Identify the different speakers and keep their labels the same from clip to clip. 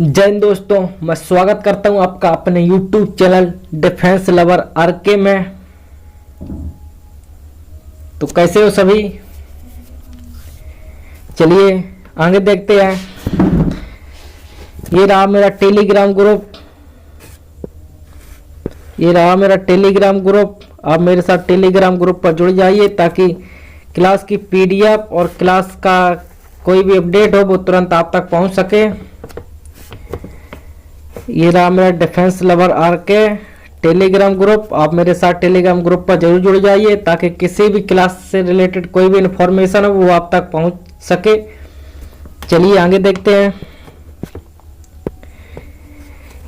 Speaker 1: जय हिंद दोस्तों, मैं स्वागत करता हूं आपका अपने YouTube channel defence lover RK में। तो कैसे हो सभी? चलिए आगे देखते हैं। ये रहा मेरा टेलीग्राम ग्रुप। आप मेरे साथ टेलीग्राम ग्रुप पर जुड़ जाइए ताकि क्लास की PDF और क्लास का कोई भी अपडेट हो वो तुरंत आप तक पहुंच सके। ये रहा मेरा defence lover RK Telegram group. आप मेरे साथ टेलीग्राम ग्रुप पर जरूर जुड़ जाइए ताकि किसी भी क्लास से रिलेटेड कोई भी इंफॉर्मेशन हो वो आप तक पहुंच सके। चलिए आगे देखते हैं।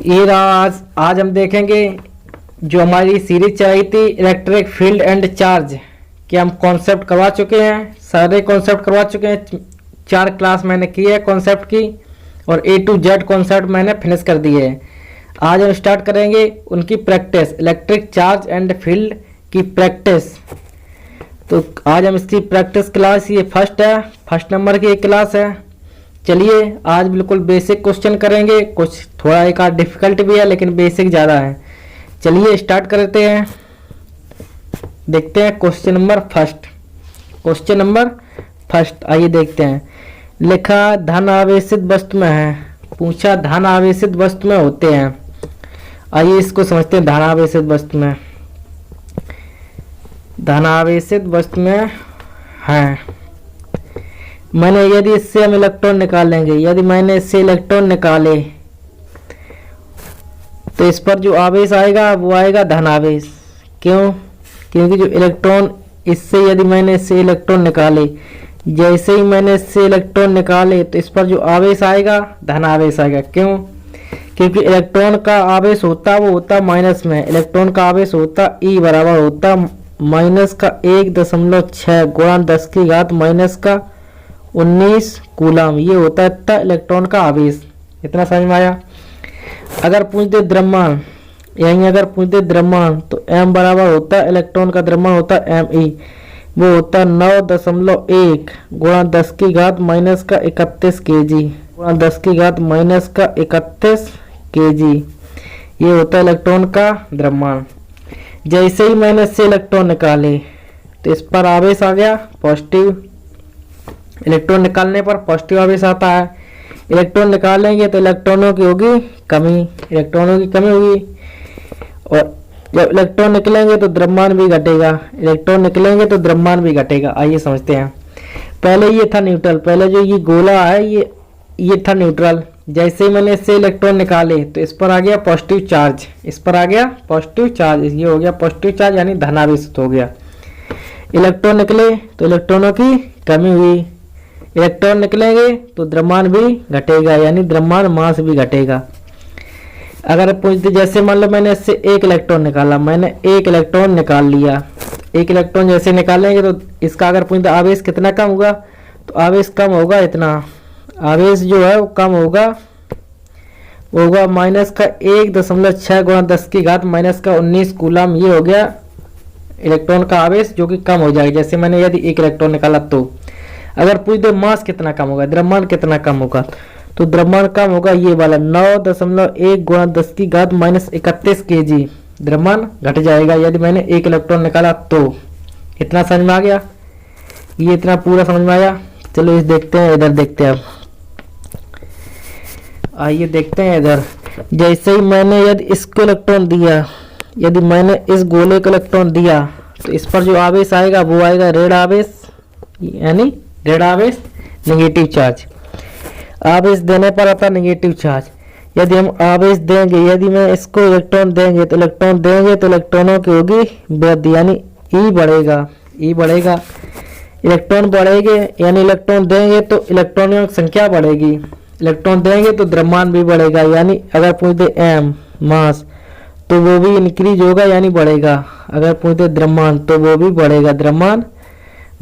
Speaker 1: ये रहा आज हम देखेंगे जो हमारी सीरीज चलाई थी इलेक्ट्रिक फील्ड एंड चार्ज के हम कॉन्सेप्ट करवा चुके हैं, सारे कॉन्सेप्ट करवा चुके हैं। 4 क्लास मैंने की है कॉन्सेप्ट की और A to Z कॉन्सेप्ट मैंने फिनिश कर दिए हैं। आज हम स्टार्ट करेंगे उनकी practice, electric charge and field की प्रैक्टिस। तो आज हम इसकी प्रैक्टिस क्लास, ये फर्स्ट नंबर की एक क्लास है। चलिए आज बिल्कुल बेसिक क्वेश्चन करेंगे, कुछ थोड़ा एक आध डिफिकल्ट भी है लेकिन बेसिक ज़्यादा है। चलिए स्टार्ट करते हैं। देखते हैं क्वेश्चन नंबर फर्स्ट। आइए देखते हैं। लिखा धन आवेशित वस्तु में है, पूछा धन आवेशित वस्तु में होते हैं। आइए इसको समझते हैं। धन आवेशित वस्तु में है। मैंने यदि इससे हम इलेक्ट्रॉन निकालेंगे, यदि मैंने इससे इलेक्ट्रॉन निकाले तो इस पर जो आवेश आएगा वो आएगा धन आवेश। क्यों? क्योंकि जो इलेक्ट्रॉन इससे, यदि मैंने इससे इलेक्ट्रॉन निकाले, जैसे ही मैंने इससे इलेक्ट्रॉन निकाले तो इस पर जो आवेश आएगा धन आवेश आएगा। क्यों? क्योंकि इलेक्ट्रॉन का आवेश होता माइनस में। इलेक्ट्रॉन का आवेश होता E बराबर होता माइनस का 1.6 गुणा 10 की घात माइनस का 19 कूलम। ये होता है इलेक्ट्रॉन का आवेश। इतना समझ में आया? अगर पूछ दे द्रव्यमान, तो M बराबर होता है, इलेक्ट्रॉन का द्रव्यमान होता है ME, वो होता 9.1 गुणा 10 की घात माइनस का 31 kg गुणा 10 की घात माइनस का 31 kg। ये होता है इलेक्ट्रॉन का द्रव्यमान। जैसे ही मैंने इससे इलेक्ट्रॉन निकाले तो इस पर आवेश आ गया पॉजिटिव। इलेक्ट्रॉन निकालने पर पॉजिटिव आवेश आता है। इलेक्ट्रॉन निकालेंगे तो इलेक्ट्रॉनों की होगी कमी, होगी। और जब इलेक्ट्रॉन निकलेंगे तो द्रव्यमान भी घटेगा। आइए समझते हैं। पहले ये था न्यूट्रल, पहले जो ये गोला है ये था न्यूट्रल। जैसे ही मैंने इससे इलेक्ट्रॉन निकाले तो इस पर आ गया पॉजिटिव चार्ज, ये हो गया पॉजिटिव चार्ज यानी धनावेशित हो गया। इलेक्ट्रॉन निकले तो इलेक्ट्रॉनों की कमी हुई। इलेक्ट्रॉन निकलेंगे तो द्रव्यमान भी घटेगा यानी द्रव्यमान मास भी घटेगा। अगर पूछते, जैसे मान लो मैंने इससे एक इलेक्ट्रॉन निकाला, निकाल लिया। एक इलेक्ट्रॉन जैसे निकालेंगे तो इसका अगर पूछते आवेश कितना कम होगा, तो आवेश कम होगा इतना। आवेश जो है वो कम होगा माइनस का 1.6 गुणा 10 की घात माइनस का 19 कूलम। ये हो गया इलेक्ट्रॉन का आवेश जो कि कम हो जाएगा। जैसे मैंने यदि एक इलेक्ट्रॉन निकाला तो अगर पूछ दे मास कितना कम होगा, द्रव्यमान कितना कम होगा, तो द्रव्यमान कम होगा ये वाला 9.1 गुणा 10 की घात माइनस 31 kg। द्रव्यमान घट जाएगा यदि मैंने एक इलेक्ट्रॉन निकाला तो। इतना समझ में आ गया? ये इतना पूरा समझ में आया? चलो इस देखते हैं, इधर देखते हैं अब। आइए देखते हैं इधर। जैसे ही मैंने यदि इसको इलेक्ट्रॉन दिया, यदि मैंने इस गोले को इलेक्ट्रॉन दिया तो इस पर जो आवेश आएगा वो आएगा ऋण आवेश, यानी ऋण आवेश, नेगेटिव चार्ज। आवेश देने पर आता नेगेटिव चार्ज। यदि हम आवेश देंगे, यदि मैं इसको इलेक्ट्रॉन देंगे तो इलेक्ट्रॉनों की होगी वृद्धि यानी E बढ़ेगा। इलेक्ट्रॉन बढ़ेंगे यानी इलेक्ट्रॉन देंगे तो इलेक्ट्रॉनों की संख्या बढ़ेगी। इलेक्ट्रॉन देंगे तो द्रव्यमान भी बढ़ेगा, यानी अगर पूछ दे M मास तो वो भी इंक्रीज होगा यानी बढ़ेगा। अगर पूछ दे द्रव्यमान तो वो भी बढ़ेगा, द्रव्यमान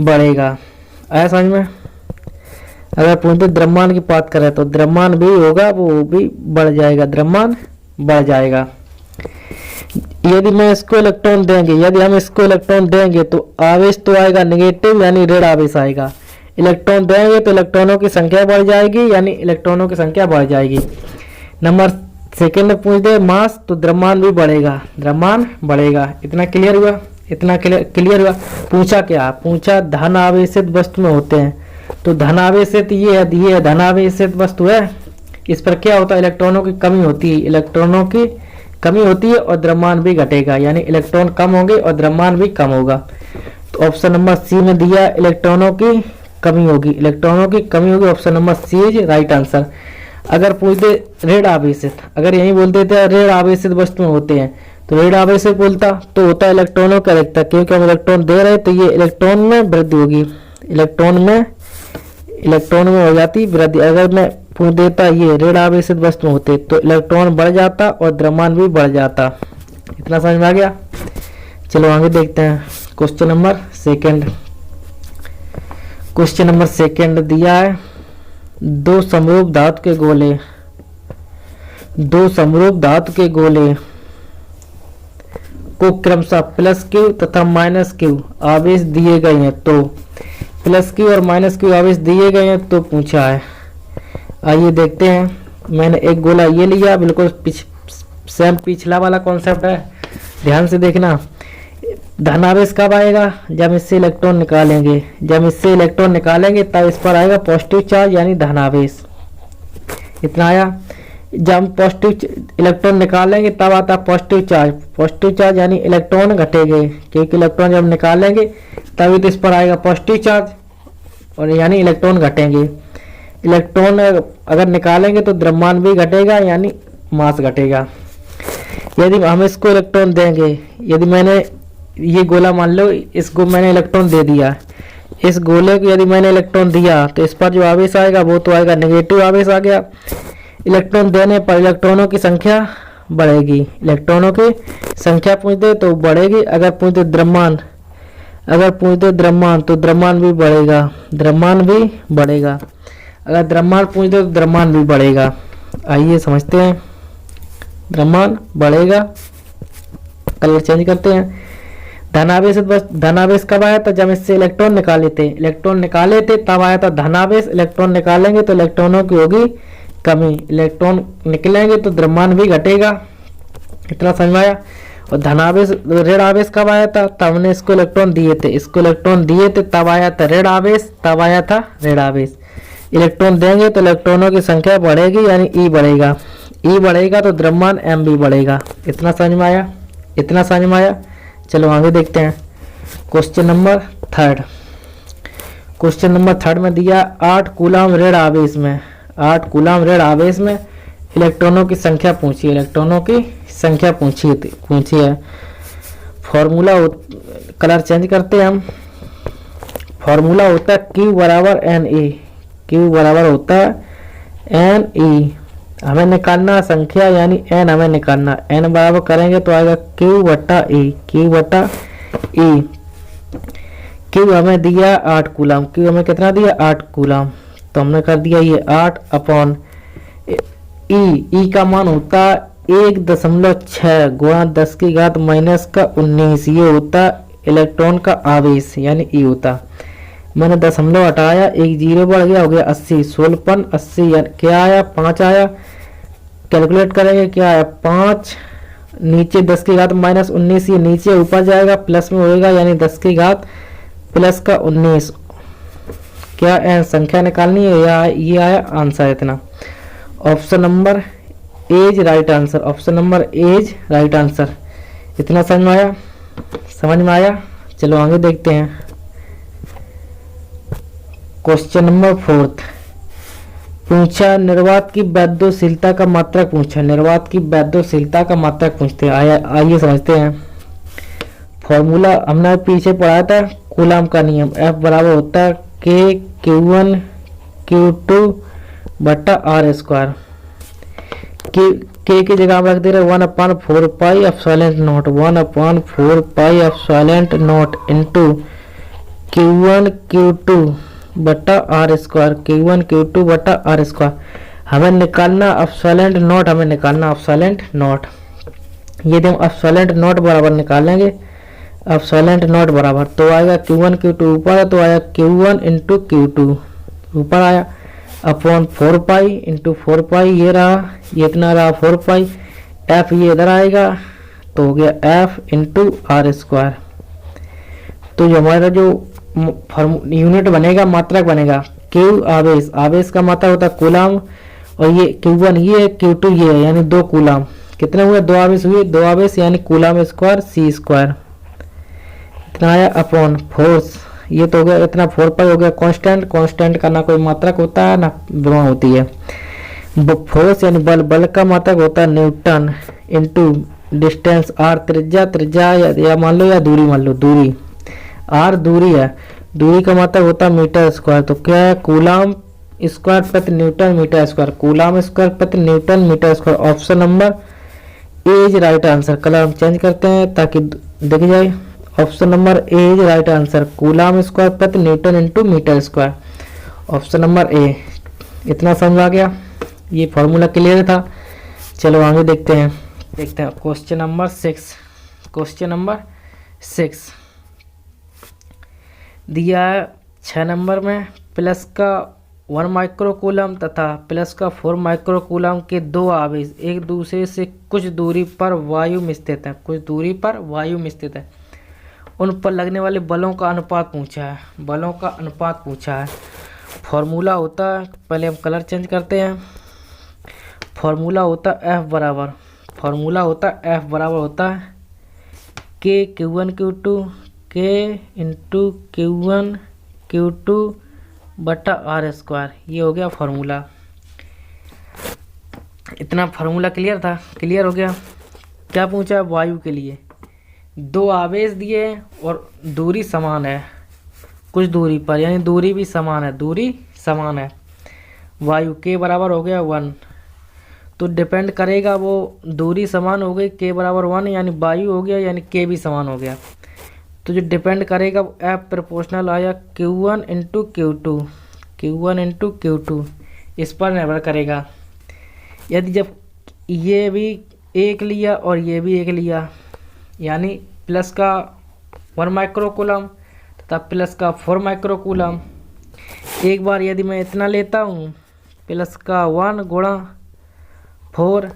Speaker 1: बढ़ेगा। आया समझ में? अगर पूछते द्रव्यमान की बात करें तो द्रव्यमान भी होगा, वो भी बढ़ जाएगा, द्रव्यमान बढ़ जाएगा। यदि मैं इसको इलेक्ट्रॉन देंगे, यदि हम इसको इलेक्ट्रॉन देंगे तो आवेश तो आएगा नेगेटिव यानी ऋण आवेश आएगा। इलेक्ट्रॉन देंगे तो इलेक्ट्रॉनों की संख्या बढ़ जाएगी, यानी इलेक्ट्रॉनों की संख्या बढ़ जाएगी। नंबर सेकेंड में पूछ दे मास तो द्रव्यमान भी बढ़ेगा, द्रव्यमान बढ़ेगा। इतना क्लियर हुआ, इतना क्लियर हुआ। पूछा क्या, पूछा धन आवेशित वस्तु में होते हैं, तो धन आवेशित ये है धन आवेशित वस्तु है। इस पर क्या होता है, इलेक्ट्रॉनों की कमी होती है, इलेक्ट्रॉनों की कमी होती है और द्रव्यमान भी घटेगा, यानी इलेक्ट्रॉन कम होंगे और द्रव्यमान भी कम होगा। तो ऑप्शन नंबर सी में दिया इलेक्ट्रॉनों की कमी होगी, इलेक्ट्रॉनों की कमी होगी, option number C is right answer. अगर पूछ दे ऋण आवेशित, अगर यही बोल देते ऋण आवेशित वस्तु में होते हैं, तो ऋण आवेशित बोलता तो होता है इलेक्ट्रॉनों का अधिकता, क्योंकि हम इलेक्ट्रॉन दे रहे हैं तो ये इलेक्ट्रॉन में वृद्धि होगी, इलेक्ट्रॉन में हो जाती वृद्धि। अगर मैं पूछ देता ये ऋण आवेशित वस्तु में होते तो इलेक्ट्रॉन बढ़ जाता और द्रव्यमान भी बढ़ जाता। इतना समझ में आ गया। चलो आगे देखते हैं question number second. Question number second दिया है दो समरूप धातु के गोले, दो समरूप धातु के गोले को क्रमशः प्लस क्यू तथा माइनस क्यू आवेश दिए गए हैं, तो प्लस क्यू और माइनस क्यू आवेश दिए गए हैं तो पूछा है। आइए देखते हैं। मैंने एक गोला ये लिया, बिल्कुल सेम पिछला वाला कॉन्सेप्ट है, ध्यान से देखना। धनावेश कब आएगा, जब इससे इलेक्ट्रॉन निकालेंगे, जब इससे इलेक्ट्रॉन निकालेंगे तब इस पर आएगा पॉजिटिव चार्ज यानी धनावेश। इतना आया। जब हम पॉजिटिव इलेक्ट्रॉन निकालेंगे तब आता है पॉजिटिव चार्ज, पॉजिटिव चार्ज यानी इलेक्ट्रॉन घटेंगे, क्योंकि इलेक्ट्रॉन जब निकालेंगे तभी तो इस पर आएगा पॉजिटिव चार्ज और यानी इलेक्ट्रॉन घटेंगे। इलेक्ट्रॉन अगर निकालेंगे तो द्रव्यमान भी घटेगा यानी मास घटेगा। यदि हम इसको इलेक्ट्रॉन देंगे, यदि मैंने ये गोला मान लो, इसको मैंने इलेक्ट्रॉन दे दिया, इस गोले को यदि मैंने इलेक्ट्रॉन दिया तो इस पर जो आवेश आएगा वो तो आएगा नेगेटिव आवेश आ गया। इलेक्ट्रॉन देने पर इलेक्ट्रॉनों की संख्या बढ़ेगी, इलेक्ट्रॉनों की संख्या पूछ दे तो बढ़ेगी। अगर पूछ दे द्रव्यमान, अगर पूछ दे द्रव्यमान तो द्रव्यमान भी बढ़ेगा, द्रव्यमान भी बढ़ेगा। अगर द्रव्यमान पूछ दे तो द्रव्यमान भी बढ़ेगा। आइए समझते हैं, द्रव्यमान बढ़ेगा। कलर चेंज करते हैं। धनावेश, बस धनावेश कब आया था, जब इससे इलेक्ट्रॉन निकाले थे, इलेक्ट्रॉन निकाले थे तब आया था धनावेश। इलेक्ट्रॉन निकालेंगे तो इलेक्ट्रॉनों की होगी कमी, इलेक्ट्रॉन निकलेंगे तो द्रव्यमान भी घटेगा। इतना समझ में आया। और धनावेश ऋण आवेश कब आया था, तब हमने इसको इलेक्ट्रॉन दिए थे, इसको इलेक्ट्रॉन दिए थे तब आया था ऋण आवेश, तब आया था ऋण आवेश। इलेक्ट्रॉन देंगे तो इलेक्ट्रॉनों की संख्या बढ़ेगी यानी ई बढ़ेगा, ई बढ़ेगा तो द्रव्यमान एम भी बढ़ेगा। इतना समझ में आया, इतना समझ में आया। चलो आगे देखते हैं question number third. Question number third में दिया 8 कूलम ऋण आवेश में, 8 कूलम ऋण आवेश में इलेक्ट्रॉनों की संख्या पूछी, इलेक्ट्रॉनों की संख्या पूछी है। फॉर्मूला कलर चेंज करते हैं हम। फॉर्मूला होता है Q बराबर एन ई, Q बराबर होता है एन ई। हमें निकालना संख्या यानी n हमें निकालना, n बराबर करेंगे तो आएगा Q बटा ई, Q बटा ई। Q हमें दिया 8 कूलम, Q हमें कितना दिया 8 कूलम, तो हमने कर दिया ये 8 अपॉन ई का मान होता 1.6 गुणा 10 की घात माइनस का 19, ये होता इलेक्ट्रॉन का आवेश यानी ई होता। मैंने दशमलव हटाया, एक जीरो बढ़ गया, हो गया 80, 16 80 क्या आया 5 आया। कैलकुलेट करेंगे क्या आया 5, नीचे 10 की घात माइनस 19, ये नीचे ऊपर जाएगा प्लस में होएगा यानी 10 की घात प्लस का 19। क्या है संख्या निकालनी है या ये आया आंसर इतना। Option number A is right answer, option number A is right answer. इतना समझ में आया, समझ में आया। चलो आगे देखते हैं क्वेश्चन नंबर फोर्थ। पूछा निर्वात की वैद्योशीलता का मात्रक पूछा, निर्वात की वैद्योशीलता का मात्रक पूछते हैं। आइए समझते हैं। फॉर्मूला हमने पीछे पढ़ाया था कूलम का नियम, F बराबर होता है K Q1 Q2 बटा R स्क्वायर। K की जगह हम रख दे रहे 1/4 pi epsilon not, 1/4 pi epsilon naught into Q1 Q2 बटा R स्क्वायर, Q1 Q2 बटा R स्क्वायर। हमें निकालना एप्सिलॉन नॉट, हमें निकालना एप्सिलॉन नॉट। यदि हम एप्सिलॉन नॉट बराबर निकालेंगे, एप्सिलॉन नॉट बराबर तो आएगा Q1 Q2 ऊपर है तो आया Q1 इंटू Q2 ऊपर आया, अपॉन 4 पाई इंटू 4 पाई, ये रहा, ये इतना रहा 4 पाई, एफ ये इधर आएगा तो हो गया एफ इंटू आर स्क्वायर। तो जो हमारा जो यूनिट बनेगा, मात्रक बनेगा, क्यू आवेश, आवेश का मात्रक होता है कूलाम, और ये Q1 ये है, Q2 ये है, यानी 2 कूलाम। कितने हुए? 2 आवेश हुए, 2 आवेश यानी कूलाम स्क्वायर सी स्क्वायर इतना आया अपॉन फोर्स। ये तो हो गया इतना 4 पाई हो गया कांस्टेंट, कांस्टेंट का ना कोई मात्रक होता है ना विभव होती है। फोर्स यानी बल, बल का मात्रक होता है न्यूटन इंटू डिस्टेंस आर, त्रिज्या, त्रिज्या या मान लो या दूरी मान लो, दूरी आर दूरी है, दूरी का मात्रक होता है मीटर स्क्वायर। तो क्या है? कूलाम स्क्वायर प्रति newton metre square, coulomb square प्रति newton metre square. Option number A is right answer. Colour हम चेंज करते हैं ताकि दिख जाए। Option number A is right answer, coulomb square प्रति newton into metre square. Option number A. इतना समझ आ गया, ये फॉर्मूला क्लियर था। चलो आगे देखते हैं क्वेश्चन नंबर 6। क्वेश्चन नंबर 6 दिया है 6 नंबर में, प्लस का 1 माइक्रोकूलम तथा प्लस का 4 माइक्रोकूलम के 2 आवेश एक दूसरे से कुछ दूरी पर वायु में स्थित है, कुछ दूरी पर वायु में स्थित है। उन पर लगने वाले बलों का अनुपात पूछा है, बलों का अनुपात पूछा है। फॉर्मूला होता है, पहले हम कलर चेंज करते हैं। फॉर्मूला होता है F बराबर, फॉर्मूला होता है F बराबर होता है K Q1 Q2 K into Q1 Q2 बटा आर स्क्वायर। ये हो गया फार्मूला। इतना फार्मूला क्लियर था, क्लियर हो गया। क्या पूछा है? वायु के लिए 2 आवेश दिए और दूरी समान है कुछ दूरी पर, यानी दूरी भी समान है, दूरी समान है। वायु के बराबर हो गया 1, तो डिपेंड करेगा वो दूरी समान हो गई, के बराबर 1 यानी वायु हो गया, यानी के भी समान हो गया। तो जो डिपेंड करेगा एफ प्रोपोर्शनल आया Q1 into Q2, Q1 into Q2 इस पर निर्भर करेगा। यदि जब ये भी एक लिया और ये भी एक लिया, यानी प्लस का 1 माइक्रोकूलम तथा प्लस का 4 माइक्रोकूलम, एक बार यदि मैं इतना लेता हूँ प्लस का 1 गुणा 4,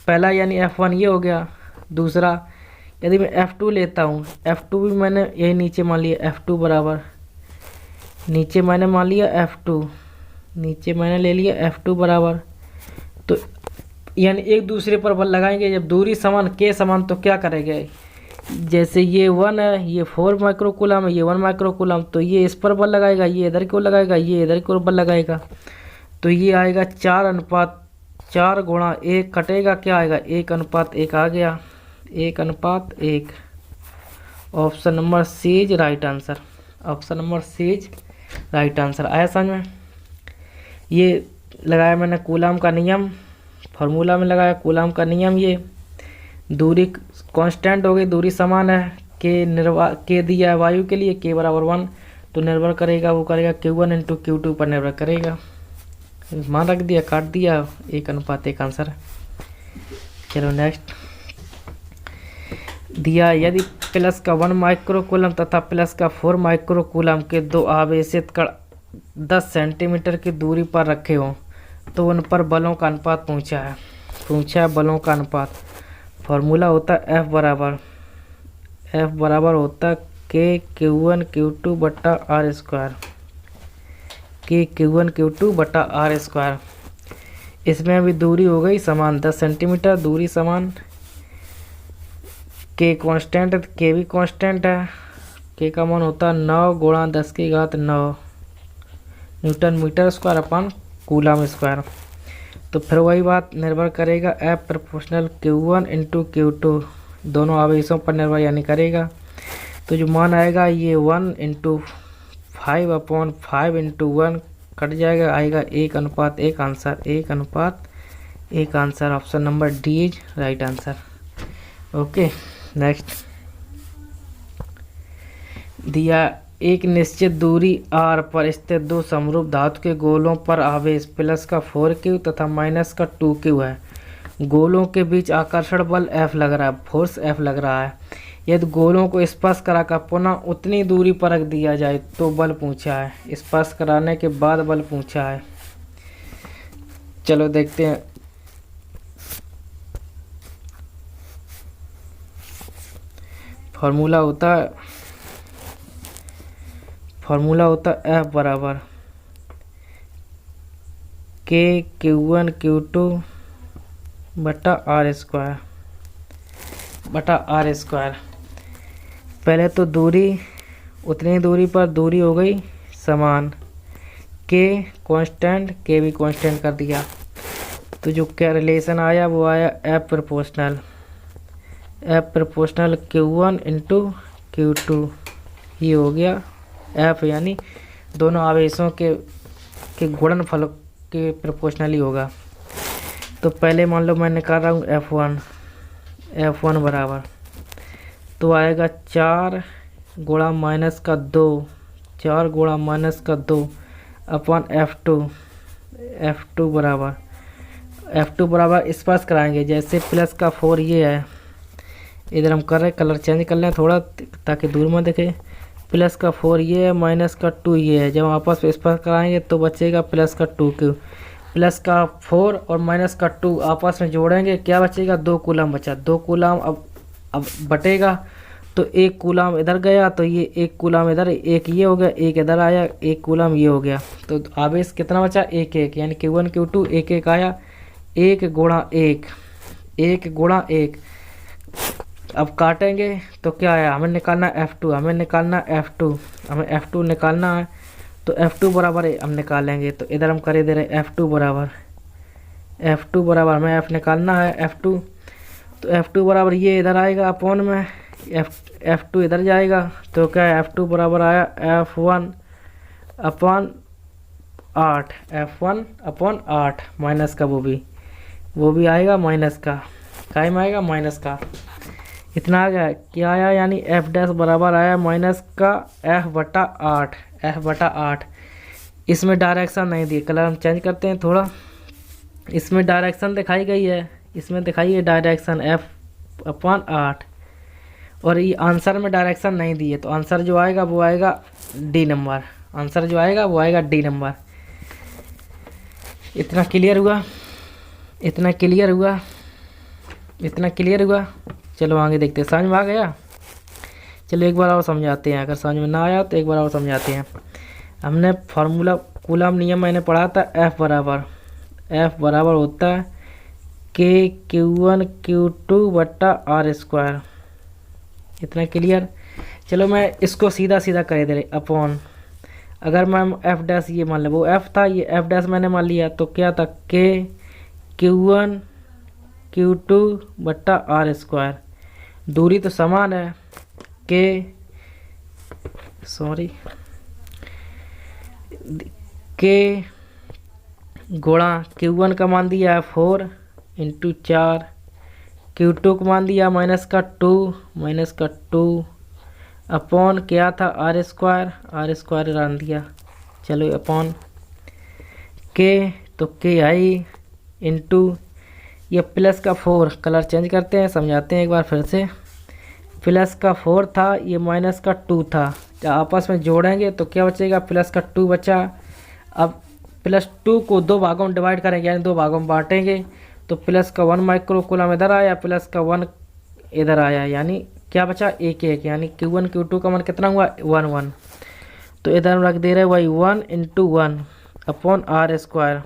Speaker 1: पहला यानी F1 ये हो गया। दूसरा यदि मैं F2 लेता हूँ, F2 भी मैंने यही नीचे मान लिया, F2 बराबर, नीचे मैंने मान लिया F2, नीचे मैंने ले लिया F2 बराबर। तो यानी एक दूसरे पर बल लगाएंगे, जब दूरी समान के समान तो क्या करेंगे? जैसे ये 1 है, ये 4 माइक्रोकूलम है, ये 1 माइक्रोकूलम, तो ये इस पर बल लगाएगा, ये इधर को लगाएगा, ये इधर को बल लगाएगा। तो ये आएगा 4 गुणा 1 कटेगा, क्या आएगा? 1:1 आ गया, 1:1। Option number C is right answer, option number C is right answer. आया समझ में? ये लगाया मैंने कूलाम का नियम, फार्मूला में लगाया कूलाम का नियम। ये दूरी कांस्टेंट हो गई, दूरी समान है, के दिया है वायु के लिए, के बराबर 1, तो निर्भर करेगा वो करेगा Q1 इंटू Q2 पर निर्भर करेगा। मान रख दिया, काट दिया, 1:1 आंसर। चलो नेक्स्ट दिया, यदि प्लस का 1 माइक्रोकूलम तथा प्लस का 4 माइक्रोकूलम के 2 आवेशित कण 10 सेंटीमीटर की दूरी पर रखे हों तो उन पर बलों का अनुपात पूछा है बलों का अनुपात। फॉर्मूला होता है F बराबर होता है K Q1 Q2 बटा are square, K Q1 Q2 बटा आर स्क्वायर। इसमें भी दूरी हो गई समान, 10 सेंटीमीटर दूरी समान, के कांस्टेंट है, के भी कांस्टेंट है, के का मान होता है 9 गुणा 10 की घात 9 newton metre square upon coulomb square. तो फिर वही बात निर्भर करेगा F proportional Q1 into Q2, दोनों आवेशों पर निर्भर यानी करेगा। तो जो मान आएगा ये 1 इंटू 5/5 इंटू 1 कट जाएगा, आएगा 1:1 answer, 1:1 answer. Option number D is right answer. Okay next दिया, एक निश्चित दूरी r पर स्थित 2 समरूप धातु के गोलों पर आवेश प्लस का 4Q तथा माइनस का 2Q है। गोलों के बीच आकर्षण बल F लग रहा है, फोर्स F लग रहा है। यदि गोलों को स्पर्श कराकर पुनः उतनी दूरी पर रख दिया जाए तो बल पूछा है, स्पर्श कराने के बाद बल पूछा है। चलो देखते हैं। फार्मूला होता है F बराबर Q1 Q2 बटा R स्क्वायर। पहले तो दूरी, उतनी दूरी पर दूरी हो गई समान, K कांस्टेंट, K भी कांस्टेंट कर दिया, तो जो क्या रिलेशन आया वो आया F proportional Q1 into Q2। ये हो गया F, यानी दोनों आवेशों के गुणनफल के प्रोपोर्शनली होगा। तो पहले मान लो मैं निकाल रहा हूँ F1 बराबर, तो आएगा 4 गुणा माइनस का 2 अपन F2 बराबर स्पर्श कराएंगे। जैसे प्लस का 4 ये है, इधर हम कर रहे कलर चेंज कर लें थोड़ा ताकि दूर में दिखे। प्लस का 4 ये है, माइनस का 2 ये है। जब आपस में स्पर्श कराएंगे तो बचेगा प्लस का 2 क्यों, प्लस का 4 और माइनस का 2 आपस में जोड़ेंगे, क्या बचेगा 2 कूलम बचा। 2 कूलम अब बटेगा, तो 1 कूलम इधर गया, तो ये 1 कूलम इधर, एक ये हो गया, एक इधर आया, 1 कूलम ये हो गया। तो आवेश कितना बचा 1 यानी Q1 Q2 1 आया। 1 गुणा 1। अब काटेंगे तो क्या आया, हमें निकालना F2, हमें F2 निकालना है। तो F2 बराबर हम निकालेंगे, तो इधर हम करे दे रहे F2 बराबर हमें F निकालना है F2। तो F2 बराबर ये इधर आएगा अपॉन में, F2 इधर जाएगा, तो क्या है F2 बराबर आया F1 अपॉन 8 माइनस का वो भी आएगा माइनस का, काय में आएगा माइनस का। इतना आ गया, क्या आया यानी F डैश बराबर आया माइनस का F बटा 8। इसमें डायरेक्शन नहीं दी, कलर हम चेंज करते हैं थोड़ा। इसमें डायरेक्शन दिखाई गई है, इसमें दिखाई है डायरेक्शन F अपॉन 8, और ये आंसर में डायरेक्शन नहीं दी है, तो आंसर जो आएगा वो आएगा डी नंबर। इतना क्लियर हुआ। चलो आगे देखते हैं, समझ में आ गया। चलो एक बार और समझाते हैं, अगर समझ में ना आया तो एक बार और समझाते हैं। हमने फार्मूला कूलम नियम मैंने पढ़ा था, F बराबर होता है Q1 Q2 बटा R स्क्वायर। इतना क्लियर। चलो मैं इसको सीधा कर दे रही अपॉन, अगर मैं F डैश ये मान ले, वो F था, ये F डैश मैंने मान लिया, तो क्या था Q1 Q2 बटा R स्क्वायर। दूरी तो समान है, K गुणा Q1 का मान दिया है 4 इंटू 4, Q2 का मान दिया माइनस का 2 अपॉन क्या था R स्क्वायर रन दिया। चलो अपॉन K, तो K आई इंटू ये प्लस का 4, कलर चेंज करते हैं, समझाते हैं एक बार फिर से। प्लस का 4 था, ये माइनस का 2 था, जब आपस में जोड़ेंगे तो क्या बचेगा प्लस का 2 बचा। अब प्लस 2 को 2 भागों में डिवाइड करेंगे, यानी 2 भागों में बांटेंगे, तो प्लस का 1 माइक्रो कूलम इधर आया, प्लस का 1 इधर आया, यानी क्या बचा 1, यानी Q1 Q2 का मान कितना हुआ 1। तो इधर हम रख दे रहे वही 1 इंटू 1 अपॉन R स्क्वायर।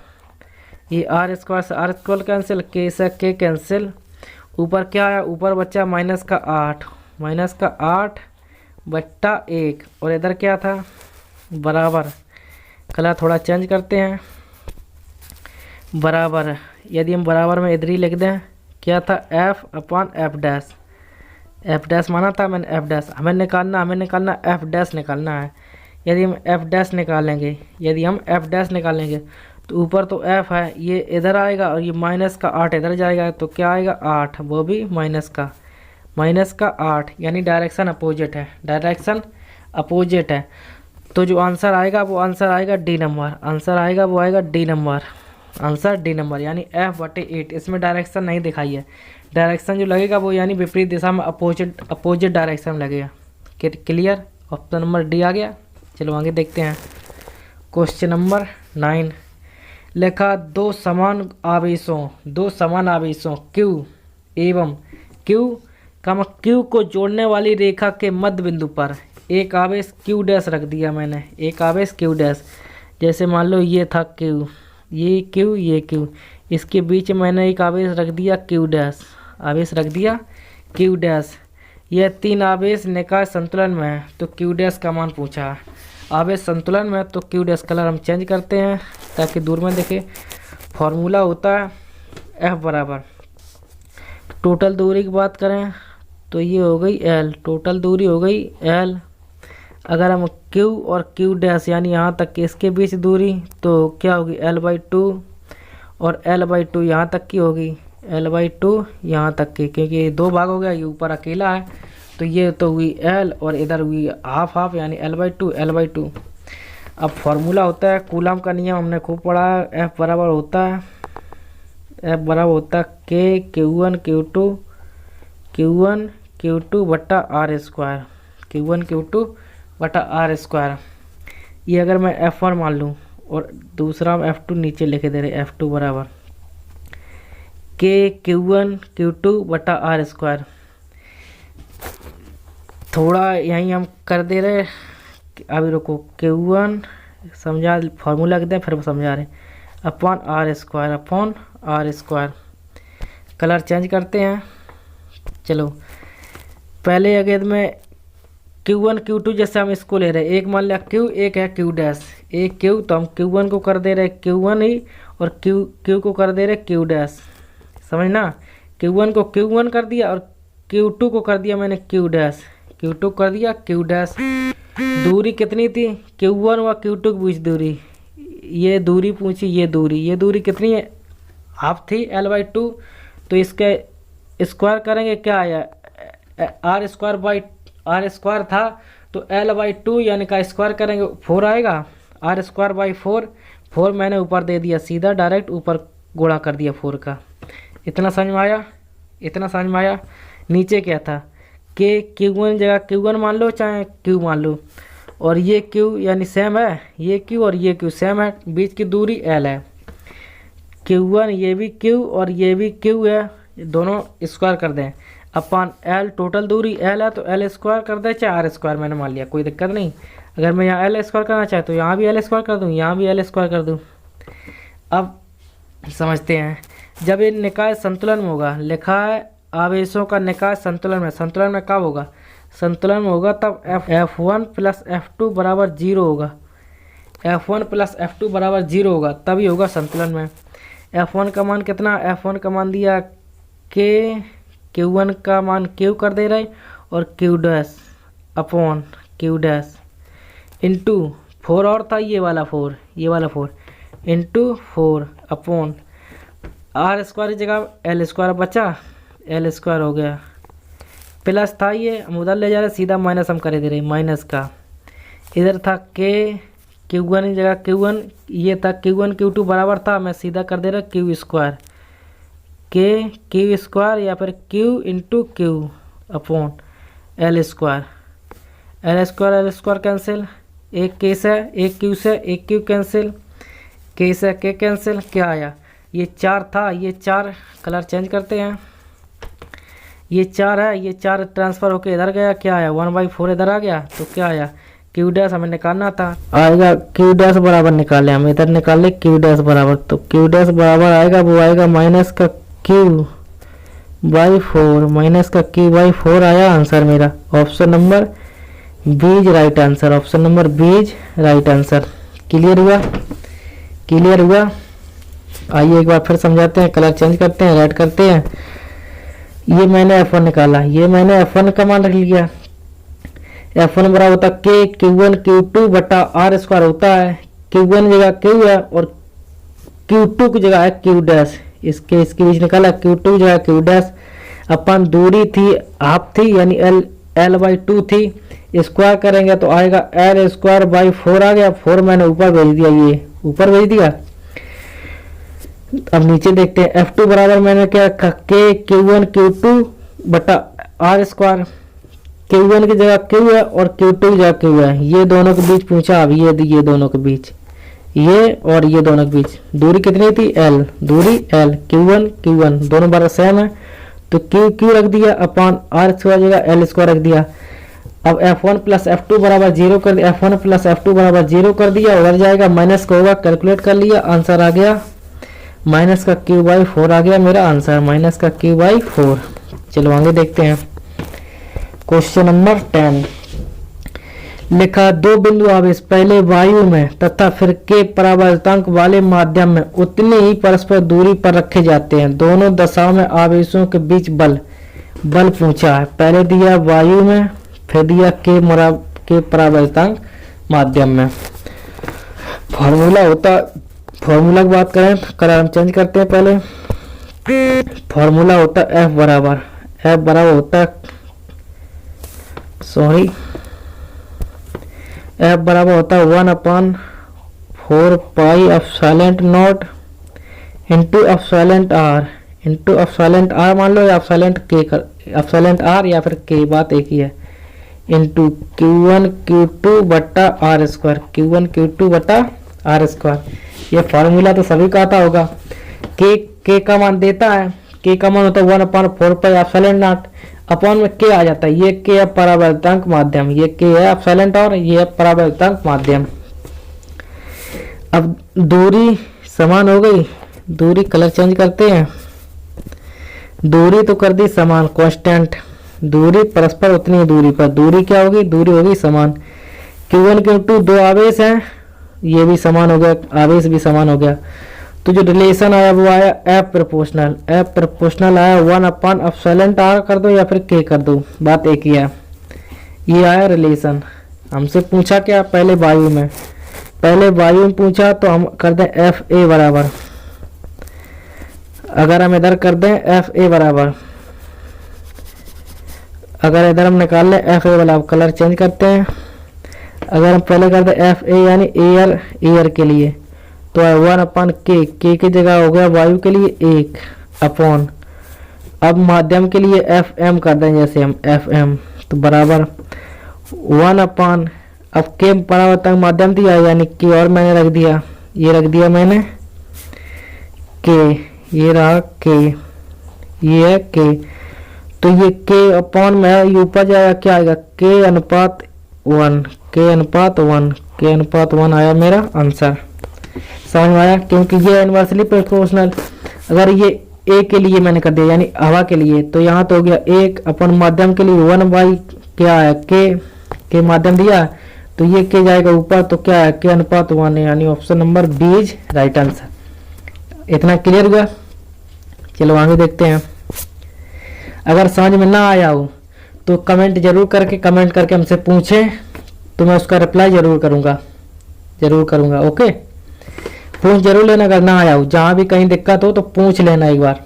Speaker 1: ये R स्क्वायर से R स्क्वायर कैंसिल, K से K कैंसिल, ऊपर क्या आया, ऊपर बच्चा माइनस का 8 बट्टा 1, और इधर क्या था बराबर। कलर थोड़ा चेंज करते हैं, बराबर। यदि हम बराबर में इधर ही लिख दें, क्या था F अपॉन F डैश माना था मैंने, F डैश हमें निकालना F डैश निकालना है। यदि हम F डैश निकालेंगे तो ऊपर तो F है, ये इधर आएगा, और ये माइनस का 8 इधर जाएगा, तो क्या आएगा 8, वो भी माइनस का 8, यानी डायरेक्शन अपोजिट है। तो जो आंसर आएगा वो आएगा डी नंबर, यानी F बटे 8। इसमें डायरेक्शन नहीं दिखाई है, डायरेक्शन जो लगेगा वो यानी विपरीत दिशा में अपोजिट डायरेक्शन लगेगा। क्लियर, ऑप्शन नंबर डी आ गया। चलो आगे देखते हैं, क्वेश्चन नंबर 9। लिखा दो समान आवेशों Q एवं Q को जोड़ने वाली रेखा के मध्य बिंदु पर एक आवेश Q डैश रख दिया मैंने, एक आवेश Q डैश। जैसे मान लो ये था Q, ये Q, इसके बीच मैंने एक आवेश रख दिया Q डैश, यह 3 आवेश निकाय संतुलन में है तो Q डैश का मान पूछा है। आवेश संतुलन में तो Q डैश कलर हम चेंज करते हैं ताकि दूर में दिखे। फॉर्मूला होता है F बराबर, टोटल दूरी की बात करें तो ये हो गई L, टोटल दूरी हो गई L। अगर हम Q और Q डैश यानी यहाँ तक के इसके बीच दूरी तो क्या होगी L/2 और L/2 यहाँ तक की होगी, L/2 यहाँ तक की, क्योंकि ये 2 भाग हो गया, ये ऊपर अकेला है तो ये तो हुई L और इधर हुई हाफ यानी L/2। अब फॉर्मूला होता है कूलम का नियम हमने खूब पढ़ा है। F बराबर होता है K Q1 Q2 बट्टा R स्क्वायर। ये अगर मैं F1 मान लूँ और दूसरा हम F2 नीचे लिखे दे रहे, F2 बराबर K Q1 Q2 बट्टा R स्क्वायर। थोड़ा यहीं हम कर दे रहे, अभी रुको, Q1 समझा, फॉर्मूला लिखते हैं फिर समझा रहे, upon R square. Colour change करते हैं। चलो पहले अगर में Q1 Q2 जैसे हम इसको ले रहे हैं, एक मान लिया Q, एक है Q डैश, एक Q तो हम Q1 को कर दे रहे Q1 ही और Q को कर दे रहे Q डैश, समझना। Q1 को Q1 कर दिया और Q2 को कर दिया मैंने Q डैश, Q2 कर दिया Q डैश। दूरी कितनी थी Q1 व Q2 के बीच दूरी, ये दूरी पूछी, ये दूरी कितनी है, हाफ थी L/2, तो इसके स्क्वायर करेंगे क्या आया R स्क्वायर था तो L/2 यानी का स्क्वायर करेंगे 4 आएगा, R स्क्वायर बाई 4 मैंने ऊपर दे दिया, सीधा डायरेक्ट ऊपर गुणा कर दिया 4 का। इतना समझ में आया। नीचे क्या था Q1 जगह Q1 मान लो चाहे Q मान लो, और ये Q यानी सेम है, ये Q और ये Q सेम है, बीच की दूरी L है। Q1 ये भी Q और ये भी Q है, दोनों स्क्वायर कर दें अपॉन L, टोटल दूरी L है तो L स्क्वायर कर दे चाहे R स्क्वायर, मैंने मान लिया, कोई दिक्कत नहीं। अगर मैं यहाँ L स्क्वायर करना चाहे तो यहाँ भी L स्क्वायर कर दूँ, यहाँ भी L स्क्वायर कर दूँ। अब समझते हैं, जब ये निकाय संतुलन में होगा, लिखा है आवेशों का निकाय संतुलन में कब होगा, संतुलन में होगा तब F1 प्लस F2 बराबर 0 होगा, F1 प्लस F2 बराबर 0 होगा, तभी होगा संतुलन में। F1 का मान कितना, F1 का मान दिया K, Q1 का मान Q कर दे रहे और Q dash upon Q dash into 4 और था ये वाला 4 इंटू 4 अपॉन R स्क्वायर की जगह L स्क्वायर बचा, L स्क्वायर हो गया, प्लस था ये हम उधर ले जा रहे, सीधा माइनस हम कर दे रहे, माइनस का इधर था K Q1 की जगह Q1, ये था Q1 Q2 बराबर था, मैं सीधा कर दे रहा Q स्क्वायर, Q स्क्वायर या फिर Q into Q upon L square cancel, एक K से एक Q से एक Q कैंसिल, K से K कैंसिल, क्या आया, ये 4 था, ये 4 कलर चेंज करते हैं, ये 4 है, ये 4 ट्रांसफ़र होके इधर गया, क्या आया 1/4 इधर आ गया, तो क्या आया Q डैश हमें निकालना था, आएगा Q डैश बराबर निकाले, हम इधर निकाले Q डैश बराबर, तो Q डैश बराबर आएगा, वो आएगा माइनस का Q/4, माइनस का Q/4 आया आंसर मेरा, ऑप्शन नंबर बीज राइट आंसर, ऑप्शन नंबर बीज राइट आंसर। क्लियर हुआ। आइए एक बार फिर समझाते हैं, कलर चेंज करते हैं, रेड करते हैं। ये मैंने F1 निकाला, ये मैंने F1 का मान रख लिया, F1 बराबर होता है K Q1 Q2 बटा R स्क्वायर होता है, Q1 की जगह Q है और Q2 की जगह है Q डैश, इसके बीच निकाला Q2 की जगह Q डैश, अपन दूरी थी हाफ थी यानी L/2 थी, स्क्वायर करेंगे तो आएगा L स्क्वायर बाई 4 आ गया, 4 मैंने ऊपर भेज दिया, ये ऊपर भेज दिया। अब नीचे देखते हैं, F2 बराबर मैंने क्या रखा K Q1 Q2 बटा R स्क्वायर, Q1 की जगह Q है और Q2 की जगह Q है, ये दोनों के बीच पूछा, अब ये दोनों के बीच ये और ये दोनों के बीच दूरी कितनी थी, एल, दूरी एल, Q1 दोनों बार सेम है तो Q रख दिया अपॉन आर स्क्वायर जगह एल स्क्वायर रख दिया। अब F1 प्लस F2 बराबर 0 कर दिया, F1 प्लस F2 बराबर 0 कर दिया, उधर जाएगा माइनस का होगा, कैलकुलेट कर लिया, आंसर आ गया माइनस का Q/4 आ गया मेरा आंसर, माइनस का Q/4। चलो आगे देखते हैं क्वेश्चन नंबर 10। लिखा दो बिंदु आवेश पहले वायु में तथा फिर के परावर्तांक वाले माध्यम में उतनी ही परस्पर दूरी पर रखे जाते हैं। दोनों दशाओं में आवेशों के बीच बल पूछा है। पहले दिया वायु में, फिर दिया के परावर्तांक माध्यम में। फॉर्मूला की बात करें कलर हम चेंज करते हैं। पहले फॉर्मूला होता है F बराबर होता है 1/4 pi epsilon naught into epsilon R मान लो, या एप्सिलॉन आर या फिर के, बात एक ही है, इंटू Q1 Q2 बट्टा आर स्क्वायर। ये फार्मूला तो सभी का आता होगा। के का मान देता है, के का मान होता है 1/4 पाई एप्सिलॉन नॉट, अपॉन में के आ जाता है। ये के है परावर्तांक माध्यम, ये के है एप्सिलॉन और ये है परावर्तांक माध्यम। अब दूरी समान हो गई, दूरी कलर चेंज करते हैं। दूरी तो कर दी समान, कांस्टेंट, दूरी परस्पर उतनी दूरी पर, दूरी क्या होगी, दूरी होगी समान। Q1 Q2 दो आवेश हैं, ये भी समान हो गया, आवेश भी समान हो गया। तो जो रिलेशन आया वो आया F प्रोपोर्शनल आया 1/εr कर दो या फिर K कर दो, बात एक ही है। ये आया रिलेशन। हमसे पूछा क्या, पहले वायु में पूछा तो हम कर दें FA बराबर, अगर हम इधर कर दें FA बराबर, अगर इधर हम निकाल लें FA बराबर, कलर चेंज करते हैं। अगर हम पहले कर दें FA यानी एयर के लिए तो 1/K, के की जगह हो गया वायु के लिए 1 अपॉन, अब माध्यम के लिए FM कर दें, जैसे हम FM तो बराबर 1/, अब के परावर्तक माध्यम दिया यानी के, और मैंने रख दिया, ये रख दिया मैंने के, ये रहा के, ये है के, तो ये के अपॉन में ऊपर जाएगा, क्या आएगा K अनुपात 1 आया मेरा आंसर। समझ में आया, क्योंकि ये इनवर्सली प्रोपोर्शनल, अगर ये ए के लिए मैंने कर दिया यानी हवा के लिए, तो यहाँ तो हो गया 1 अपन माध्यम के लिए 1/, क्या है के माध्यम दिया तो ये के जाएगा ऊपर, तो क्या है के अनुपात 1 है, यानी option number B is right answer. इतना क्लियर हुआ। चलो आगे देखते हैं। अगर समझ में ना आया हो तो कमेंट करके हमसे पूछें, तो मैं उसका रिप्लाई जरूर करूंगा। ओके, पूछ जरूर लेना अगर ना आया हो, जहां भी कहीं दिक्कत हो तो पूछ लेना एक बार।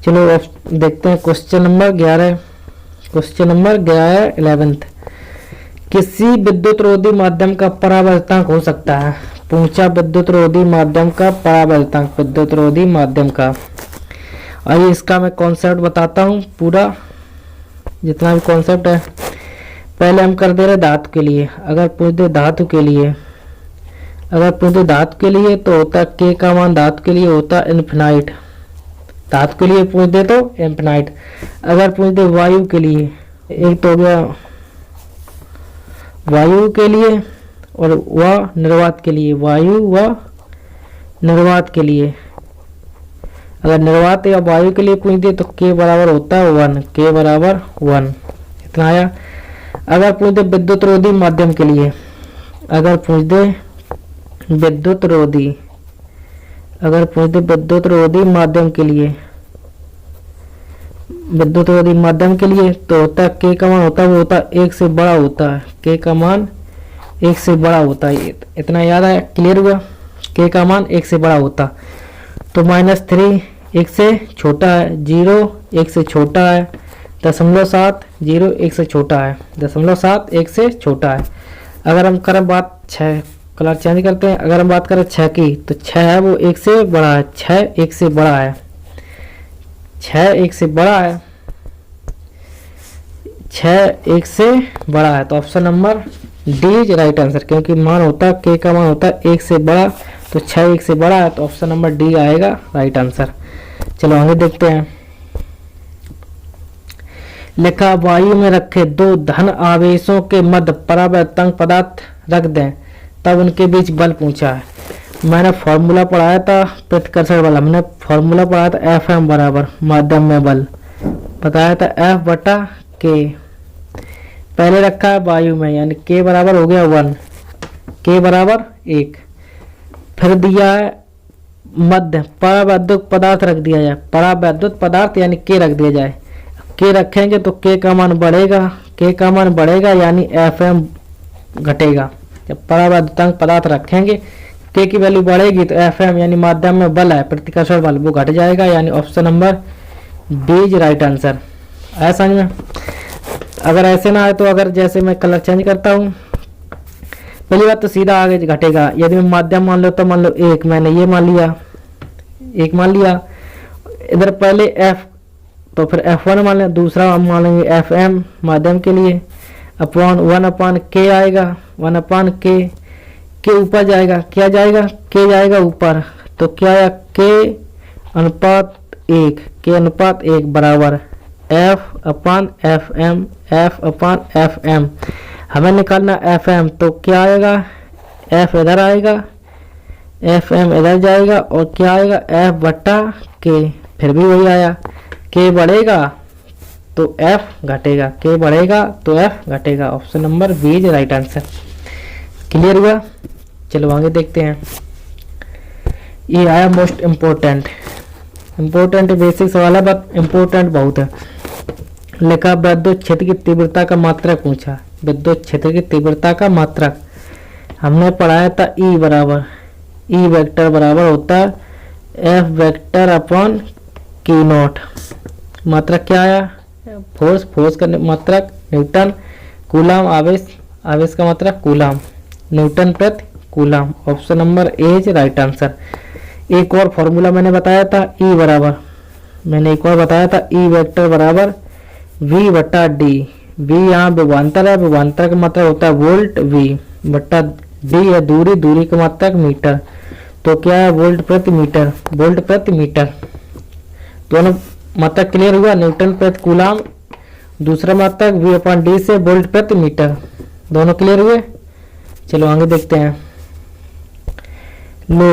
Speaker 1: चलो अब देखते हैं क्वेश्चन नंबर 11 11th। किसी विद्युत रोधी माध्यम का परावर्तांक हो सकता है। पूछा विद्युत रोधी माध्यम का परावर्तांक, विद्युत रोधी माध्यम का। आइए इसका मैं कॉन्सेप्ट बताता हूँ, पूरा जितना भी कॉन्सेप्ट है। पहले हम कर दे रहे धातु के लिए। अगर पूछ दे धातु के लिए तो होता के का मान धातु के लिए होता इनफिनाइट, धातु के लिए पूछ दे तो इनफिनाइट। अगर पूछ दे वायु के लिए, एक तो हो गया वायु के लिए और वह निर्वात के लिए, वायु व निर्वात के लिए। अगर निर्वात या वायु के लिए पूछ दे तो के बराबर होता है 1, के बराबर 1, इतना आया। अगर पूछ दे विद्युत रोधी माध्यम के लिए, अगर पूछ दे विद्युत रोधी माध्यम के लिए तो होता है के का मान होता है वो होता है 1 से बड़ा होता है, के का मान 1 से बड़ा होता है। इतना याद है, क्लियर हुआ। के का मान 1 से बड़ा होता तो -3 1 से छोटा है, 0 1 से छोटा है, 0.7 0 1 से छोटा है, 0.7 1 से छोटा है। अगर हम करें बात 6, कलर चेंज करते हैं। अगर हम बात करें 6 की तो 6 है वो 1 से बड़ा है, 6 1 से बड़ा है, 6 1 से बड़ा है, 6 1 से बड़ा है। तो option number D is right answer, क्योंकि मान होता है के का मान होता है 1 से बड़ा, तो 6 1 से बड़ा है, तो ऑप्शन नंबर डी आएगा राइट आंसर। चलो आगे देखते हैं। लिखा वायु में रखे दो धन आवेशों के मध्य परावैतंग पदार्थ रख दें तब उनके बीच बल पूछा है। मैंने फॉर्मूला पढ़ाया था प्रतिकर्षण वाला, मैंने फॉर्मूला पढ़ाया था एफ एम बराबर माध्यम में बल, बताया था एफ बटा के। पहले रखा है वायु में, यानी के बराबर हो गया 1, के बराबर 1। फिर दिया है मध्य परावैद्युत पदार्थ रख दिया जाए, परावैद्युत पदार्थ यानी के रख दिया जाए। के रखेंगे तो के का मान बढ़ेगा, के का मान बढ़ेगा यानी एफ एम घटेगा। जब परावैद्युतांक पदार्थ रखेंगे के की वैल्यू बढ़ेगी तो एफ एम यानी माध्यम में बल है प्रतिकर्षण बल वो घट जाएगा, यानी option number D is right answer. आया समझ में? अगर ऐसे ना आए तो अगर जैसे मैं कलर चेंज करता हूँ, पहली बात तो सीधा आगे घटेगा। यदि मैं माध्यम मान लो तो मान लो 1, मैंने ये मान लिया 1 मान लिया, इधर पहले एफ तो फिर F1 मान लें, दूसरा हम मान लेंगे FM माध्यम के लिए, अपॉन 1 अपान के आएगा, 1 अपान के ऊपर जाएगा, क्या जाएगा के जाएगा ऊपर, तो क्या आया के अनुपात 1, के अनुपात 1 बराबर F अपान FM, F अपान FM। हमें निकालना FM, तो क्या आएगा F इधर आएगा, FM इधर जाएगा और क्या आएगा F बटा के। फिर भी वही आया, के बढ़ेगा तो एफ घटेगा, के बढ़ेगा तो एफ घटेगा। Option number B is right answer. Clear हुआ? चलो आगे देखते हैं। ये आया मोस्ट इम्पोर्टेंट बेसिक सवाल है बट इम्पोर्टेंट बहुत है। लिखा विद्युत क्षेत्र की तीव्रता का मात्रक पूछा, विद्युत क्षेत्र की तीव्रता का मात्रक हमने पढ़ाया था ई बराबर, ई वेक्टर बराबर होता है F vector upon Q not. मात्रक क्या आया? फोर्स का मात्रक न्यूटन, कूलाम आवेश का मात्रक कूलाम, न्यूटन प्रति coulomb. Option number A is right answer. एक और फॉर्मूला मैंने बताया था ई बराबर, मैंने एक और बताया था ई वेक्टर बराबर वी बटा डी। वी यहाँ विभवांतर है, विभवांतर का मात्रक होता है वोल्ट, वी बटा डी है दूरी, दूरी का मात्रक मीटर, तो क्या है वोल्ट प्रति मीटर, वोल्ट प्रति मीटर। दोनों मात्रक क्लियर हुआ, न्यूटन प्रति कूलाम, दूसरा मात्रक वी अपॉन डी से वोल्ट प्रति मीटर, दोनों क्लियर हुए। चलो आगे देखते हैं। लो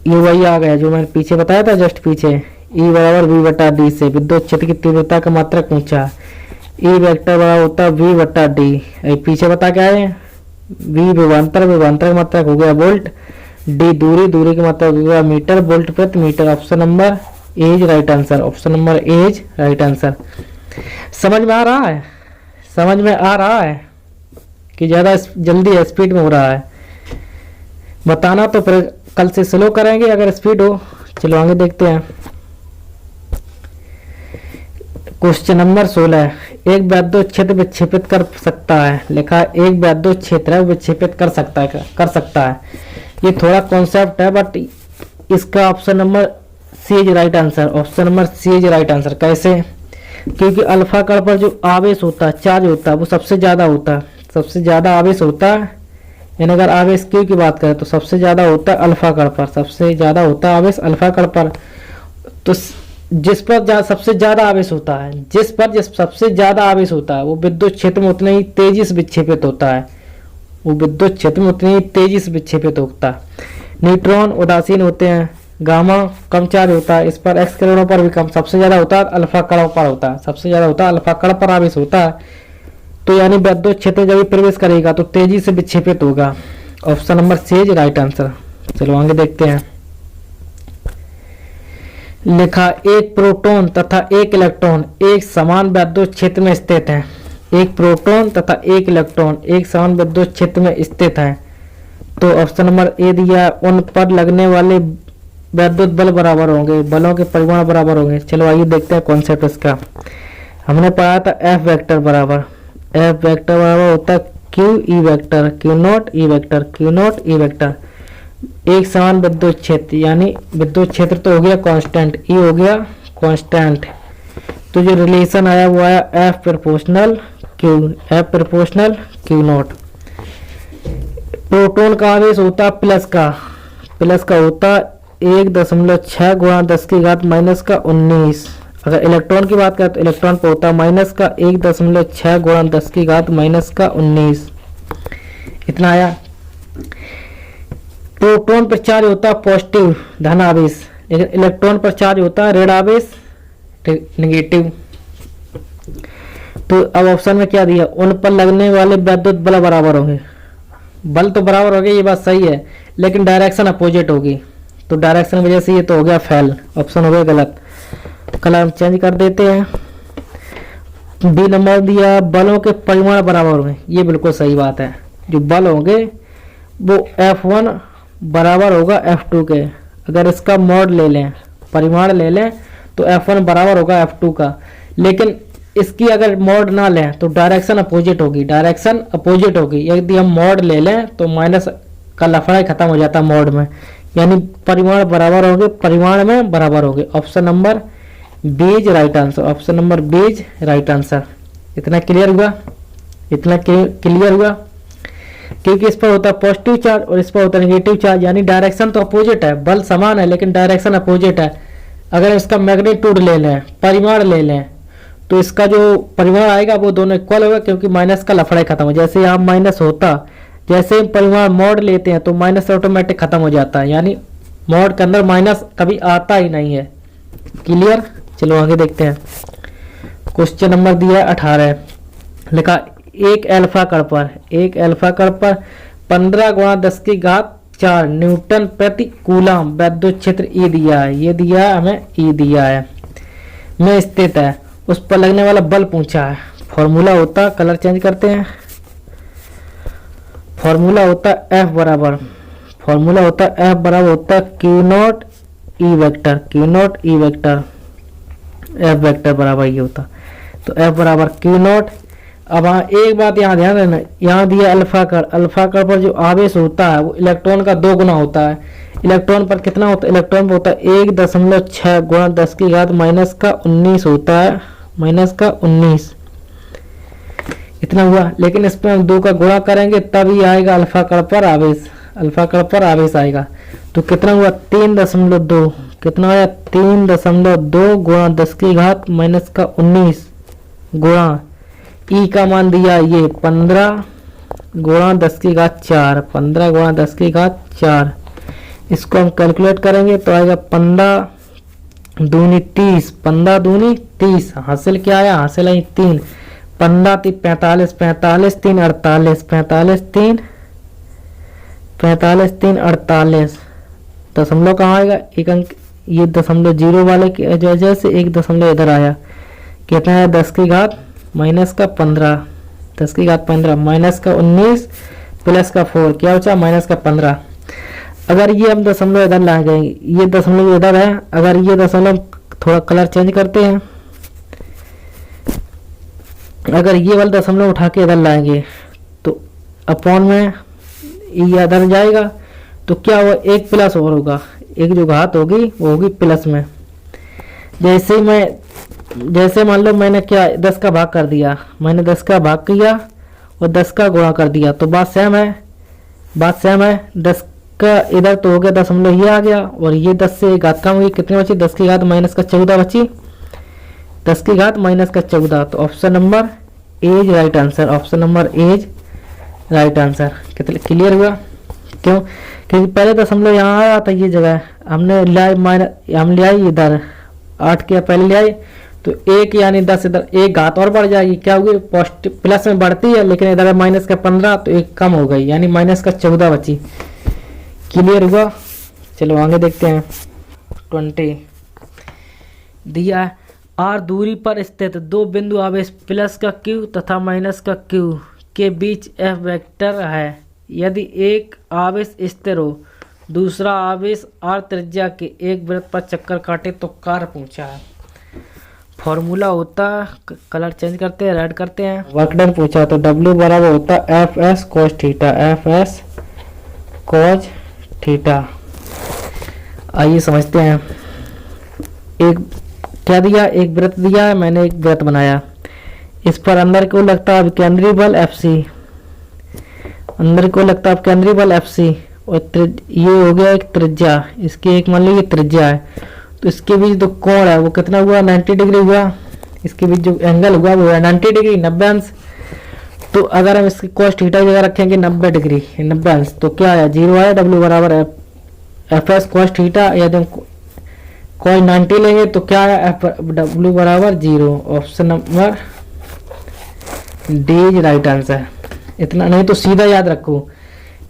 Speaker 1: ये वही आ गया जो मैंने पीछे बताया था, जस्ट पीछे ई बराबर वी बटा डी से विद्युत क्षेत्र की तीव्रता का मात्रक पूछा। ई वेक्टर बराबर होता है वी बटा डी, पीछे बता के आए वी विभवांतर, विभवांतर का मात्रक हो गया वोल्ट, डी दूरी, दूरी का मात्रक हो गया मीटर, वोल्ट प्रति metre. Option number A is right answer, option number A is right answer. समझ में आ रहा है? समझ में आ रहा है कि ज़्यादा जल्दी स्पीड में हो रहा है? बताना, तो फिर कल से स्लो करेंगे अगर स्पीड हो। चलो आगे देखते हैं। क्वेश्चन नंबर 16, एक विद्युत क्षेत्र विक्षेपित कर सकता है। लिखा है एक विद्युत क्षेत्र है विक्षेपित कर सकता है। ये थोड़ा कॉन्सेप्ट है बट इसका option number C is right answer, option number C is right answer. कैसे? क्योंकि अल्फा कण पर जो आवेश होता है, चार्ज होता है, वो सबसे ज़्यादा होता है, सबसे ज़्यादा आवेश होता है। यानी अगर आवेश क्यू की बात करें तो सबसे ज़्यादा होता है अल्फा कण पर, सबसे ज़्यादा होता है आवेश अल्फा कण पर। तो जिस पर सबसे ज़्यादा आवेश होता है, जिस सबसे ज़्यादा आवेश होता है वो विद्युत क्षेत्र में उतने ही तेजी से विक्षेपित होता है, वो विद्युत क्षेत्र में उतनी ही तेजी से विक्षेपित होता है। न्यूट्रॉन उदासीन होते हैं, गामा कम चार्ज होता है, इस पर एक्स किरणों पर भी कम, सबसे ज़्यादा होता है अल्फा कण पर होता है, सबसे ज़्यादा होता है अल्फा कण पर आवेश होता है। तो यानी विद्युत क्षेत्र जब प्रवेश करेगा तो तेजी से विक्षेपित होगा। Option number C is right answer. चलो आगे देखते हैं। लिखा एक प्रोटॉन तथा एक इलेक्ट्रॉन एक समान विद्युत क्षेत्र में स्थित हैं। एक प्रोटॉन तथा एक इलेक्ट्रॉन एक समान विद्युत क्षेत्र में स्थित हैं, तो ऑप्शन नंबर ए दिया, उन पर लगने वाले विद्युत बल बराबर होंगे, बलों के परिमाण बराबर होंगे। चलो आइए देखते हैं कॉन्सेप्ट इसका। हमने पढ़ा था एफ वेक्टर बराबर होता है Q E vector, Q not E vector, Q not E vector. एक समान विद्युत क्षेत्र, यानी विद्युत क्षेत्र तो हो गया कांस्टेंट, ई हो गया कांस्टेंट, तो जो रिलेशन आया वो आया F proportional Q, F proportional Q not. Proton का आवेश होता है प्लस का होता 1.6 गुणा 10 की घात माइनस का 19। अगर इलेक्ट्रॉन की बात करें तो इलेक्ट्रॉन पर होता है माइनस का 1.6 गुणा 10 की घात माइनस का 19। इतना आया। प्रोटॉन पर चार्ज होता है पॉजिटिव धन आवेश, लेकिन इलेक्ट्रॉन पर चार्ज होता है ऋण आवेश नेगेटिव। तो अब ऑप्शन में क्या दिया, उन पर लगने वाले विद्युत बल बराबर होंगे। बल तो बराबर हो गए, ये बात सही है, लेकिन डायरेक्शन अपोजिट होगी। तो डायरेक्शन की वजह से ये तो हो गया फेल, ऑप्शन हो गया गलत। कलर चेंज कर देते हैं। बी नंबर दिया बलों के परिमाण बराबर होंगे, ये बिल्कुल सही बात है। जो बल होंगे वो F1 बराबर होगा F2 के। अगर इसका मॉड ले लें, परिमाण ले लें, तो F1 बराबर होगा F2 का। लेकिन इसकी अगर मॉड ना लें तो डायरेक्शन अपोजिट होगी, यदि हम मॉड ले लें तो माइनस का लफड़ा ही खत्म हो जाता है मॉड में, यानी परिमाण बराबर होंगे, परिमाण में बराबर होंगे। Option number B is right answer, option number B is right answer. इतना क्लियर हुआ, क्योंकि इस पर होता है पॉजिटिव चार्ज और इस पर होता है नेगेटिव चार्ज, यानी डायरेक्शन तो अपोजिट है, बल समान है लेकिन डायरेक्शन अपोजिट है। अगर इसका मैग्नीट्यूड ले लें, परिमाण ले लें, तो इसका जो परिमाण आएगा वो दोनों इक्वल होगा, क्योंकि माइनस का लफड़ा खत्म हो। जैसे यहाँ माइनस होता, जैसे ही परिमाण मॉड लेते हैं तो माइनस ऑटोमेटिक खत्म हो जाता है, यानी मॉड के अंदर माइनस कभी आता ही नहीं है। क्लियर, चलो आगे देखते हैं। क्वेश्चन नंबर दिया 18, लिखा एक अल्फा कण पर 15 गुणा 10 की घात 4 न्यूटन प्रति कूलम विद्युत क्षेत्र ई दिया है। ये दिया है हमें, ई दिया है में स्थित है, उस पर लगने वाला बल पूछा है। फॉर्मूला होता, कलर चेंज करते हैं, फॉर्मूला होता F बराबर होता Q not E vector, F vector बराबर ये होता। तो F बराबर क्यू नॉट। अब एक बात यहाँ ध्यान रखना, यहाँ दिया अल्फा कण पर जो आवेश होता है वो इलेक्ट्रॉन का 2 गुना होता है। इलेक्ट्रॉन पर कितना होता है, इलेक्ट्रॉन पर होता है 1.6 गुणा 10 की घात माइनस का 19 होता है, माइनस का 19। इतना हुआ, लेकिन इस पर हम 2 का गुणा करेंगे तभी आएगा अल्फा कण पर आवेश आएगा। तो कितना हुआ 3.2, कितना आया 3.2 गुणा 10 की घात माइनस का 19 गुणा ई का मान दिया ये 15 गुणा 10 की घात 4, 15 गुणा 10 की घात 4। इसको हम कैलकुलेट करेंगे तो आएगा 15 दूनी 30, 15 दूनी 30। हासिल क्या आया, हासिल आई 3, 15 3 45, 45 3 48, 45 3 48। दशमलव कहाँ आएगा, एक अंक ये दशमलव जीरो वाले की वजह से एक दशमलव इधर आया। कितना है 10 की घात माइनस का 15, 10 की घात 15 माइनस का 19 प्लस का 4, क्या बचा माइनस का 15। अगर ये हम दशमलव इधर ला गए, ये दशमलव इधर है, अगर ये दशमलव थोड़ा कलर चेंज करते हैं, अगर ये वाला दशमलव उठा के इधर लाएंगे तो अपॉन में ये इधर जाएगा, तो क्या हुआ एक प्लस और होगा, एक जो घात होगी वो होगी प्लस में। जैसे मान लो मैंने क्या 10 का भाग कर दिया, मैंने 10 का भाग किया और 10 का गुणा कर दिया, तो बात सेम है 10 का इधर तो हो गया दशमलव ये आ गया, और ये 10 से घात कम हुई, कितनी बची 10 की घात माइनस का 14 बची, 10 की घात माइनस का 14। तो option number A is right answer, option number A is right answer. कितना क्लियर हुआ, क्यों, क्योंकि पहले दशमलव यहाँ आया था, ये जगह हमने ले आई इधर 8 के पहले ले आई, तो 1 यानी 10 इधर एक घात और बढ़ जाएगी, क्या होगी पॉजिटिव प्लस में बढ़ती है, लेकिन इधर माइनस का 15 तो एक कम हो गई, यानी माइनस का 14 बची। क्लियर हुआ, चलो आगे देखते हैं। 20 दिया है आर दूरी पर स्थित 2 बिंदु आवेश प्लस का क्यू तथा माइनस का क्यू के बीच एफ वेक्टर है। यदि एक आवेश स्थिर हो, दूसरा आवेश आर त्रिज्या के एक वृत्त पर चक्कर काटे तो कार्य पूछा है। फॉर्मूला होता, कलर चेंज करते हैं, रेड करते हैं, वर्क डन पूछा तो W बराबर होता एफ एस कोस थीटा। आइए समझते हैं। एक क्या दिया, एक वृत्त दिया है, मैंने एक वृत्त बनाया, इस पर अंदर को लगता है केंद्रीय बल FC अंदर को लगता है केंद्रीय बल FC, और ये हो गया एक त्रिज्या, इसकी एक मान लो ये त्रिज्या है, तो इसके बीच जो कोण है वो कितना हुआ, 90 डिग्री हुआ। इसके बीच जो एंगल हुआ वो है 90 डिग्री, 90 अंश। तो अगर हम इसकी cos थीटा की जगह रखेंगे 90 डिग्री 90 अंश, तो क्या आया, 0 आया। W बराबर एफ एस cos थीटा, यदि हम cos 90 लेंगे तो क्या आया, W बराबर 0। Option number D is right answer. इतना नहीं तो सीधा याद रखो,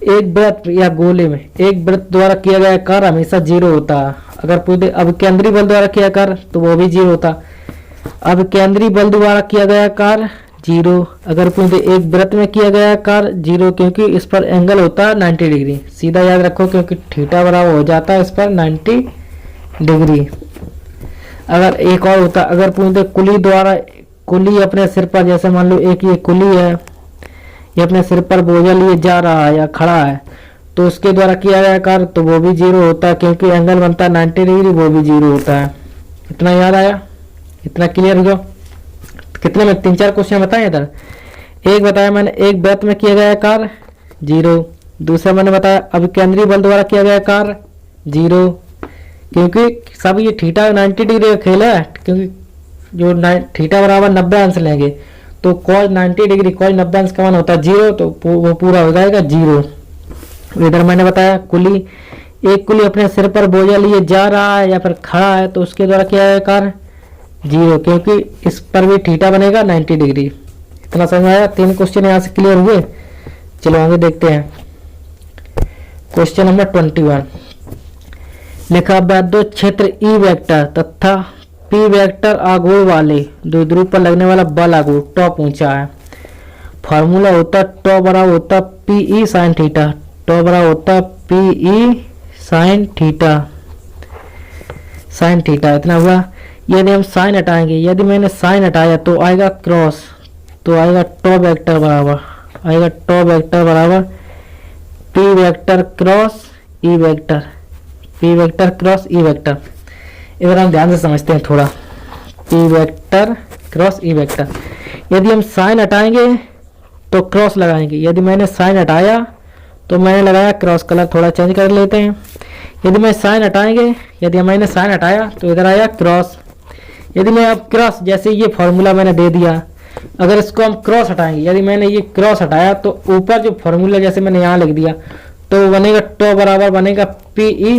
Speaker 1: एक वृत्त या गोले में एक वृत्त द्वारा किया गया कार्य हमेशा 0 होता। अगर पूछे अब केंद्रीय बल द्वारा किया कार्य तो वो भी 0 होता। अब केंद्रीय बल द्वारा किया गया कार्य 0, अगर पूछे एक वृत्त में किया गया कार्य 0, क्योंकि इस पर एंगल होता है 90 डिग्री। सीधा याद रखो, क्योंकि थीटा बराबर हो जाता है इस पर 90 डिग्री। अगर एक और होता, अगर पूछे कुली द्वारा, कुली अपने सिर पर, जैसे मान लो एक ये कुली है, ये अपने सिर पर बोझा लिए जा रहा है या खड़ा है, तो उसके द्वारा किया गया कार्य तो वो भी 0 होता है, क्योंकि एंगल बनता है 90 डिग्री, वो भी 0 होता है। इतना याद आया, इतना क्लियर हो गया। कितने में 3-4 क्वेश्चन बताए इधर। एक बताया मैंने, एक वृत्त में किया गया कार्य 0। दूसरा मैंने बताया अब केंद्रीय बल द्वारा किया गया कार्य 0, क्योंकि सब ये थीटा 90 डिग्री का खेल है, क्योंकि जो थीटा बराबर 90 अंश लेंगे तो cos 90 डिग्री cos 90 अंश का मान होता है 0, तो वो पूरा हो जाएगा 0। इधर मैंने बताया कुली, एक कुली अपने सिर पर बोझा लिए जा रहा है या फिर खड़ा है, तो उसके द्वारा क्या है कार्य 0, क्योंकि इस पर भी थीटा बनेगा 90 डिग्री। इतना समझ आया। 3 क्वेश्चन यहाँ से क्लियर हुए। चलो आगे देखते हैं। क्वेश्चन नंबर 21 लिखा, वैद्युत क्षेत्र E वेक्टर तथा P वेक्टर आघूर्ण वाले द्विध्रुव पर लगने वाला बल आघूर्ण टॉ ऊंचा है। फॉर्मूला होता टॉ बराबर होता PE sin थीटा, टॉ बराबर होता PE sin theta, sin theta. इतना हुआ। यदि हम साइन हटाएंगे, यदि मैंने साइन हटाया तो आएगा क्रॉस, तो आएगा टॉ वेक्टर बराबर, आएगा टॉ वेक्टर बराबर P vector cross E vector, P vector cross E vector. इधर हम ध्यान से समझते हैं थोड़ा, P vector cross E vector. यदि हम साइन हटाएंगे तो क्रॉस लगाएंगे, यदि मैंने साइन हटाया तो मैंने लगाया क्रॉस। कलर थोड़ा चेंज कर लेते हैं। यदि मैं साइन हटाएंगे, यदि मैंने साइन हटाया तो इधर आया क्रॉस। यदि मैं अब क्रॉस, जैसे ये फॉर्मूला मैंने दे दिया, अगर इसको हम क्रॉस हटाएंगे, यदि मैंने ये क्रॉस हटाया तो ऊपर जो फॉर्मूला जैसे मैंने यहाँ लिख दिया, तो बनेगा टॉ बराबर बनेगा PE,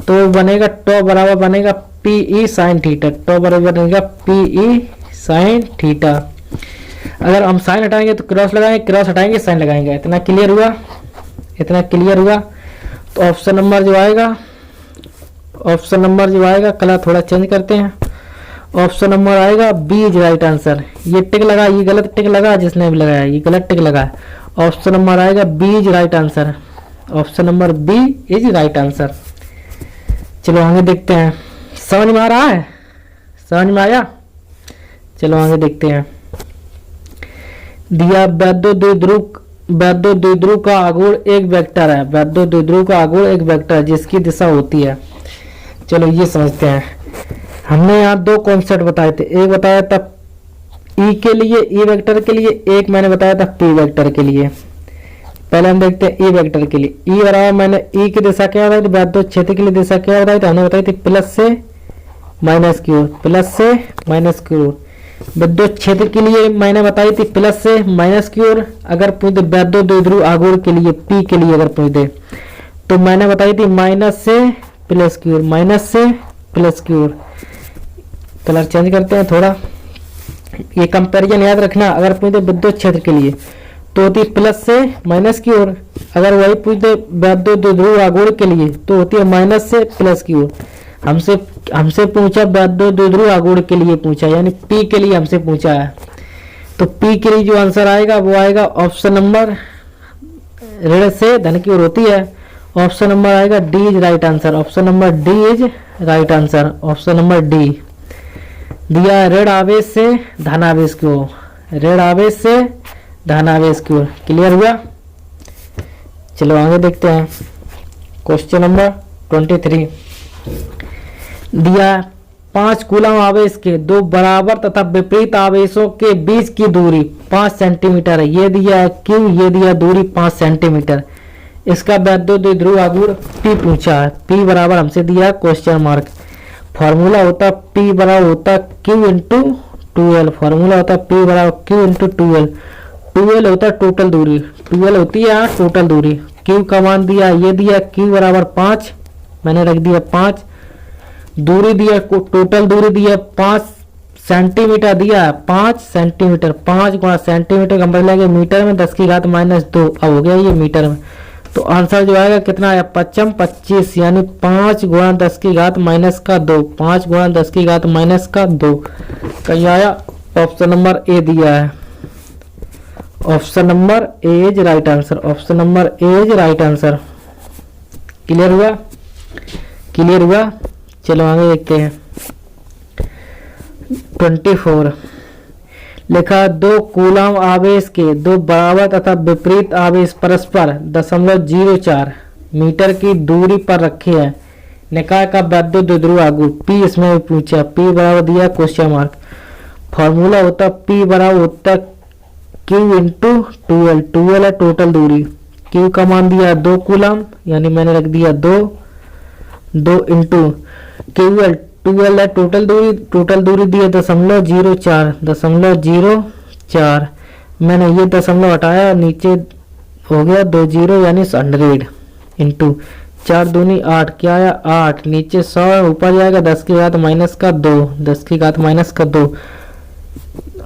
Speaker 1: तो बनेगा टॉ बराबर बनेगा PE साइन थीटा, टॉ बराबर बनेगा PE साइन थीटा। अगर हम साइन हटाएंगे तो क्रॉस लगाएंगे, क्रॉस हटाएंगे साइन लगाएंगे। इतना क्लियर हुआ, इतना क्लियर हुआ। तो ऑप्शन नंबर जो आएगा, ऑप्शन नंबर जो आएगा, कलर थोड़ा चेंज करते हैं, ऑप्शन नंबर आएगा बी इज राइट आंसर। ये टिक लगा, ये गलत टिक लगा, जिसने भी लगाया ये गलत टिक लगा। ऑप्शन नंबर आएगा B is right answer, option number B is right answer. चलो आगे देखते हैं। समझ में आ रहा है, समझ में आया। चलो आगे देखते हैं। दिया वैद्युत द्विध्रुव का आघूर्ण एक वेक्टर है, वैद्युत द्विध्रुव का आघूर्ण एक वेक्टर है जिसकी दिशा होती है। चलो ये समझते हैं। हमने यहाँ 2 कॉन्सेप्ट बताए थे, एक बताया था E के लिए, E वेक्टर के लिए, एक मैंने बताया था P वेक्टर के लिए। पहले हम देखते हैं E वेक्टर के लिए। E बराबर मैंने E की दिशा क्या बताई थी, वैद्युत क्षेत्र के लिए दिशा क्या बताई थी, हमने बताई थी प्लस से माइनस की ओर, प्लस से माइनस की ओर। विद्युत क्षेत्र के लिए मैंने बताई थी प्लस से माइनस की ओर। अगर पूछते वैद्युत द्विध्रुव आघूर्ण के लिए P के लिए अगर पूछते तो मैंने बताई थी माइनस से प्लस की ओर, माइनस से प्लस की ओर। कलर चेंज करते हैं थोड़ा, ये कंपैरिजन याद रखना। अगर पूछते विद्युत क्षेत्र के लिए तो होती प्लस से माइनस की ओर, अगर वही पूछते वैद्युत द्विध्रुव आघूर्ण के लिए तो होती है माइनस से प्लस की ओर। हमसे पूछा वैद्युत द्विध्रुव आघूर्ण के लिए पूछा, यानी P के लिए हमसे पूछा है, तो P के लिए जो आंसर आएगा वो आएगा ऑप्शन नंबर ऋण से धन की ओर होती है। ऑप्शन नंबर आएगा D is right answer, option number D is right answer, option number D. दिया ऋण आवेश से धन आवेश की ओर, ऋण आवेश से धन आवेश की ओर। क्लियर हुआ। चलो आगे देखते हैं। क्वेश्चन नंबर 23 दिया 5 कूलम आवेश के 2 बराबर तथा विपरीत आवेशों के बीच की दूरी 5 सेंटीमीटर है, ये दिया है क्यू, ये दिया दूरी 5 सेंटीमीटर। इसका वैद्युत द्विध्रुव आघूर्ण P पूछा है, P बराबर हमसे दिया है क्वेश्चन मार्क। फॉर्मूला होता है P बराबर होता है Q इंटू 2L, फॉर्मूला होता है P बराबर Q इंटू 2L। 2L होता है टोटल दूरी, 2L होती है यहाँ टोटल दूरी। Q का मान दिया, ये दिया Q बराबर 5, मैंने रख दिया 5। दूरी दिया, टोटल दूरी दिया 5 सेंटीमीटर दिया है, 5 सेंटीमीटर, 5 गुणा सेंटीमीटर का मतलब है मीटर में 10 की घात -2। अब हो गया ये मीटर में, तो आंसर जो आएगा कितना आया, 25, यानी 5 गुणा 10 की घात -2, 5 गुणा 10 की घात -2 कहीं आया। ऑप्शन नंबर ए दिया है, option number A is right answer, option number A is right answer. Clear हुआ, क्लियर हुआ। चलो आगे देखते हैं। 24 लिखा, 2 कूलम आवेश के 2 बराबर तथा विपरीत आवेश परस्पर 0.04 मीटर की दूरी पर रखे हैं। निकाय का वैद्युत द्विध्रुव आघूर्ण P इसमें भी पूछा, P बराबर दिया क्वेश्चन मार्क। फॉर्मूला होता P बराबर होता Q इंटू 2L, 2L है टोटल दूरी। Q का मान दिया 2 कूलम, यानी मैंने रख दिया 2 इंटू QL, 2L है टोटल दूरी, टोटल दूरी दी है 0.04, मैंने ये दशमलव हटाया, नीचे हो गया 20 यानी 100 इंटू 4 दूनी 8, क्या आया 8, नीचे 100 ऊपर जाएगा 10 की घात -2, 10 की घात -2।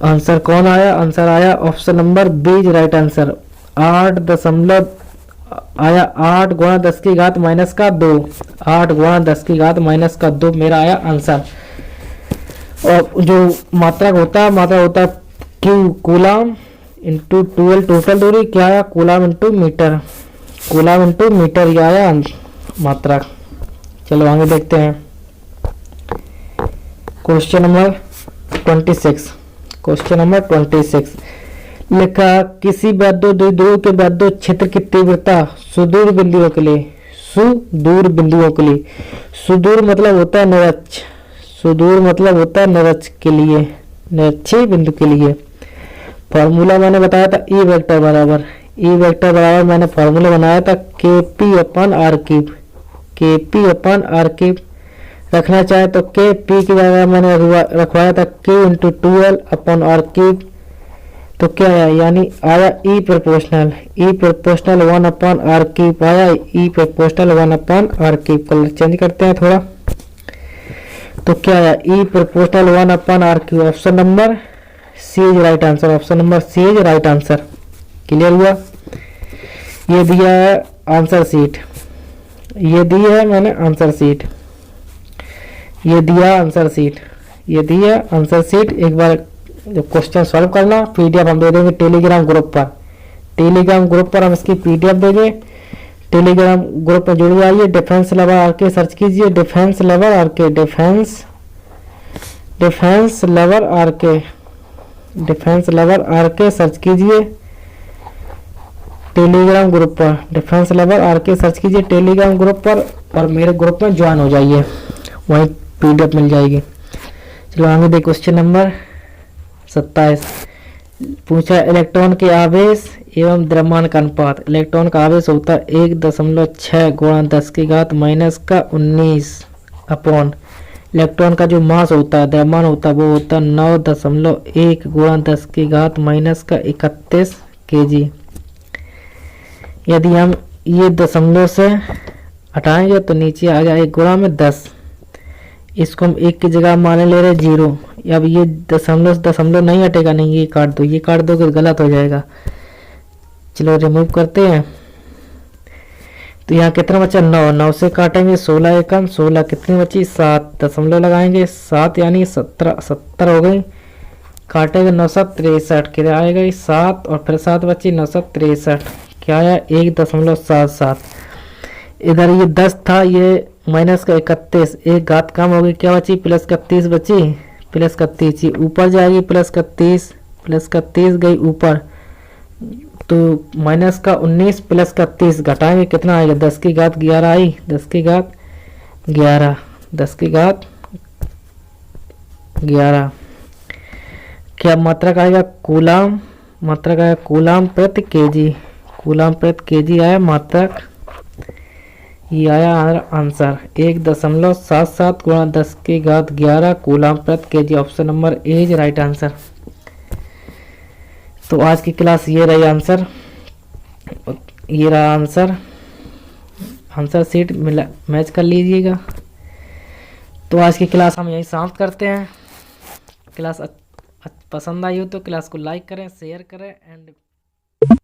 Speaker 1: आंसर कौन आया, आंसर आया option number B is right answer. 8 दशमलव आया, 8 गुणा 10 की घात -2, 8 गुणा 10 की घात -2 मेरा आया आंसर। और जो मात्रक होता है Q coulomb into 2L total दूरी, क्या आया coulomb into metre, coulomb into metre, ये आया मात्रक। चलो आगे देखते हैं। क्वेश्चन नंबर 26, क्वेश्चन नंबर 26 लिखा, किसी वैद्युत द्विध्रुव के वैद्युत क्षेत्र की तीव्रता सुदूर बिंदुओं के लिए, सुदूर बिंदुओं के लिए, सुदूर मतलब होता है निरक्ष, सुदूर मतलब होता है निरक्ष के लिए, निरक्षीय बिंदु के लिए। फॉर्मूला मैंने बताया था E वेक्टर बराबर, E वेक्टर बराबर मैंने फॉर्मूला बनाया था KP/R3, KP/R3। रखना चाहे तो KP की जगह मैंने रखवाया था Q इंटू 2L/R3, तो क्या आया, यानी आया E proportional, E proportional 1/R3 आया, E proportional 1/R3। Colour change करते हैं थोड़ा, तो क्या आया E proportional 1/R3। Option number C is right answer, option number C is right answer. Clear हुआ। ये दिया है आंसर सीट, ये दी है मैंने आंसर सीट, ये दिया आंसर सीट, ये दिया आंसर सीट। एक बार जब क्वेश्चन सॉल्व करना, PDF हम दे देंगे टेलीग्राम ग्रुप पर, टेलीग्राम ग्रुप पर हम इसकी PDF देंगे। टेलीग्राम ग्रुप में जुड़ जाइए, डिफेंस लेवल आरके सर्च कीजिए, defence level RK, defence level RK, defence level RK search कीजिए टेलीग्राम ग्रुप पर, डिफेंस लेवल आरके सर्च कीजिए टेलीग्राम ग्रुप पर, और मेरे ग्रुप में ज्वाइन हो जाइए, वहीं PDF मिल जाएगी। चलो आगे देख क्वेश्चन नंबर 27 पूछा, इलेक्ट्रॉन के आवेश एवं द्रव्यमान का अनुपात। इलेक्ट्रॉन का आवेश होता है 1.6 गुणा 10 की घात -19 अपॉन इलेक्ट्रॉन का जो मास होता है, द्रव्यमान होता है, वो होता है 9.1 गुणा 10 की घात -31 kg। यदि हम ये दशमलव से हटाएंगे तो नीचे आ जाए 1 गुणा में 10, इसको हम 1 की जगह मान ले रहे 0। अब ये दशमलव नहीं हटेगा, नहीं ये काट दो, ये काट दो कि गलत हो जाएगा। चलो रिमूव करते हैं, तो यहाँ कितना बचा 9, 9 से काटेंगे 16 एकम 16, कितनी बची 7, दशमलव लगाएंगे 7 यानी 70 हो गई, काटेगा 963, क्या आएगा 7 और फिर 7 बची 963, क्या आया 1.77। इधर ये 10 था, ये माइनस का 31, एक घात कम हो गई, क्या बची +31 बची, +31 ऊपर जाएगी, +31 गई ऊपर, तो माइनस का 19 +31 घटाएंगे कितना आएगा 10 की घात 11 आई, 10 की घात 11, 10 की घात 11। क्या मात्रक आएगा कूलम मात्रक आया कूलाम प्रति केजी, कूलाम प्रति केजी आया मात्रक। ये आया आंसर 1.77 गुणा 10⁻11 कूलाम प्रति KG. Option number A is right answer. तो आज की क्लास ये रही आंसर, ये रहा आंसर। आंसर सीट मिला मैच कर लीजिएगा। तो आज की क्लास हम यहीं समाप्त करते हैं। क्लास पसंद आई हो तो क्लास को लाइक करें, शेयर करें एंड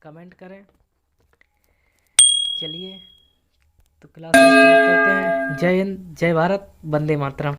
Speaker 1: कमेंट करें। चलिए तो क्लास समाप्त करते हैं। जय हिंद, जय भारत, वंदे मातरम।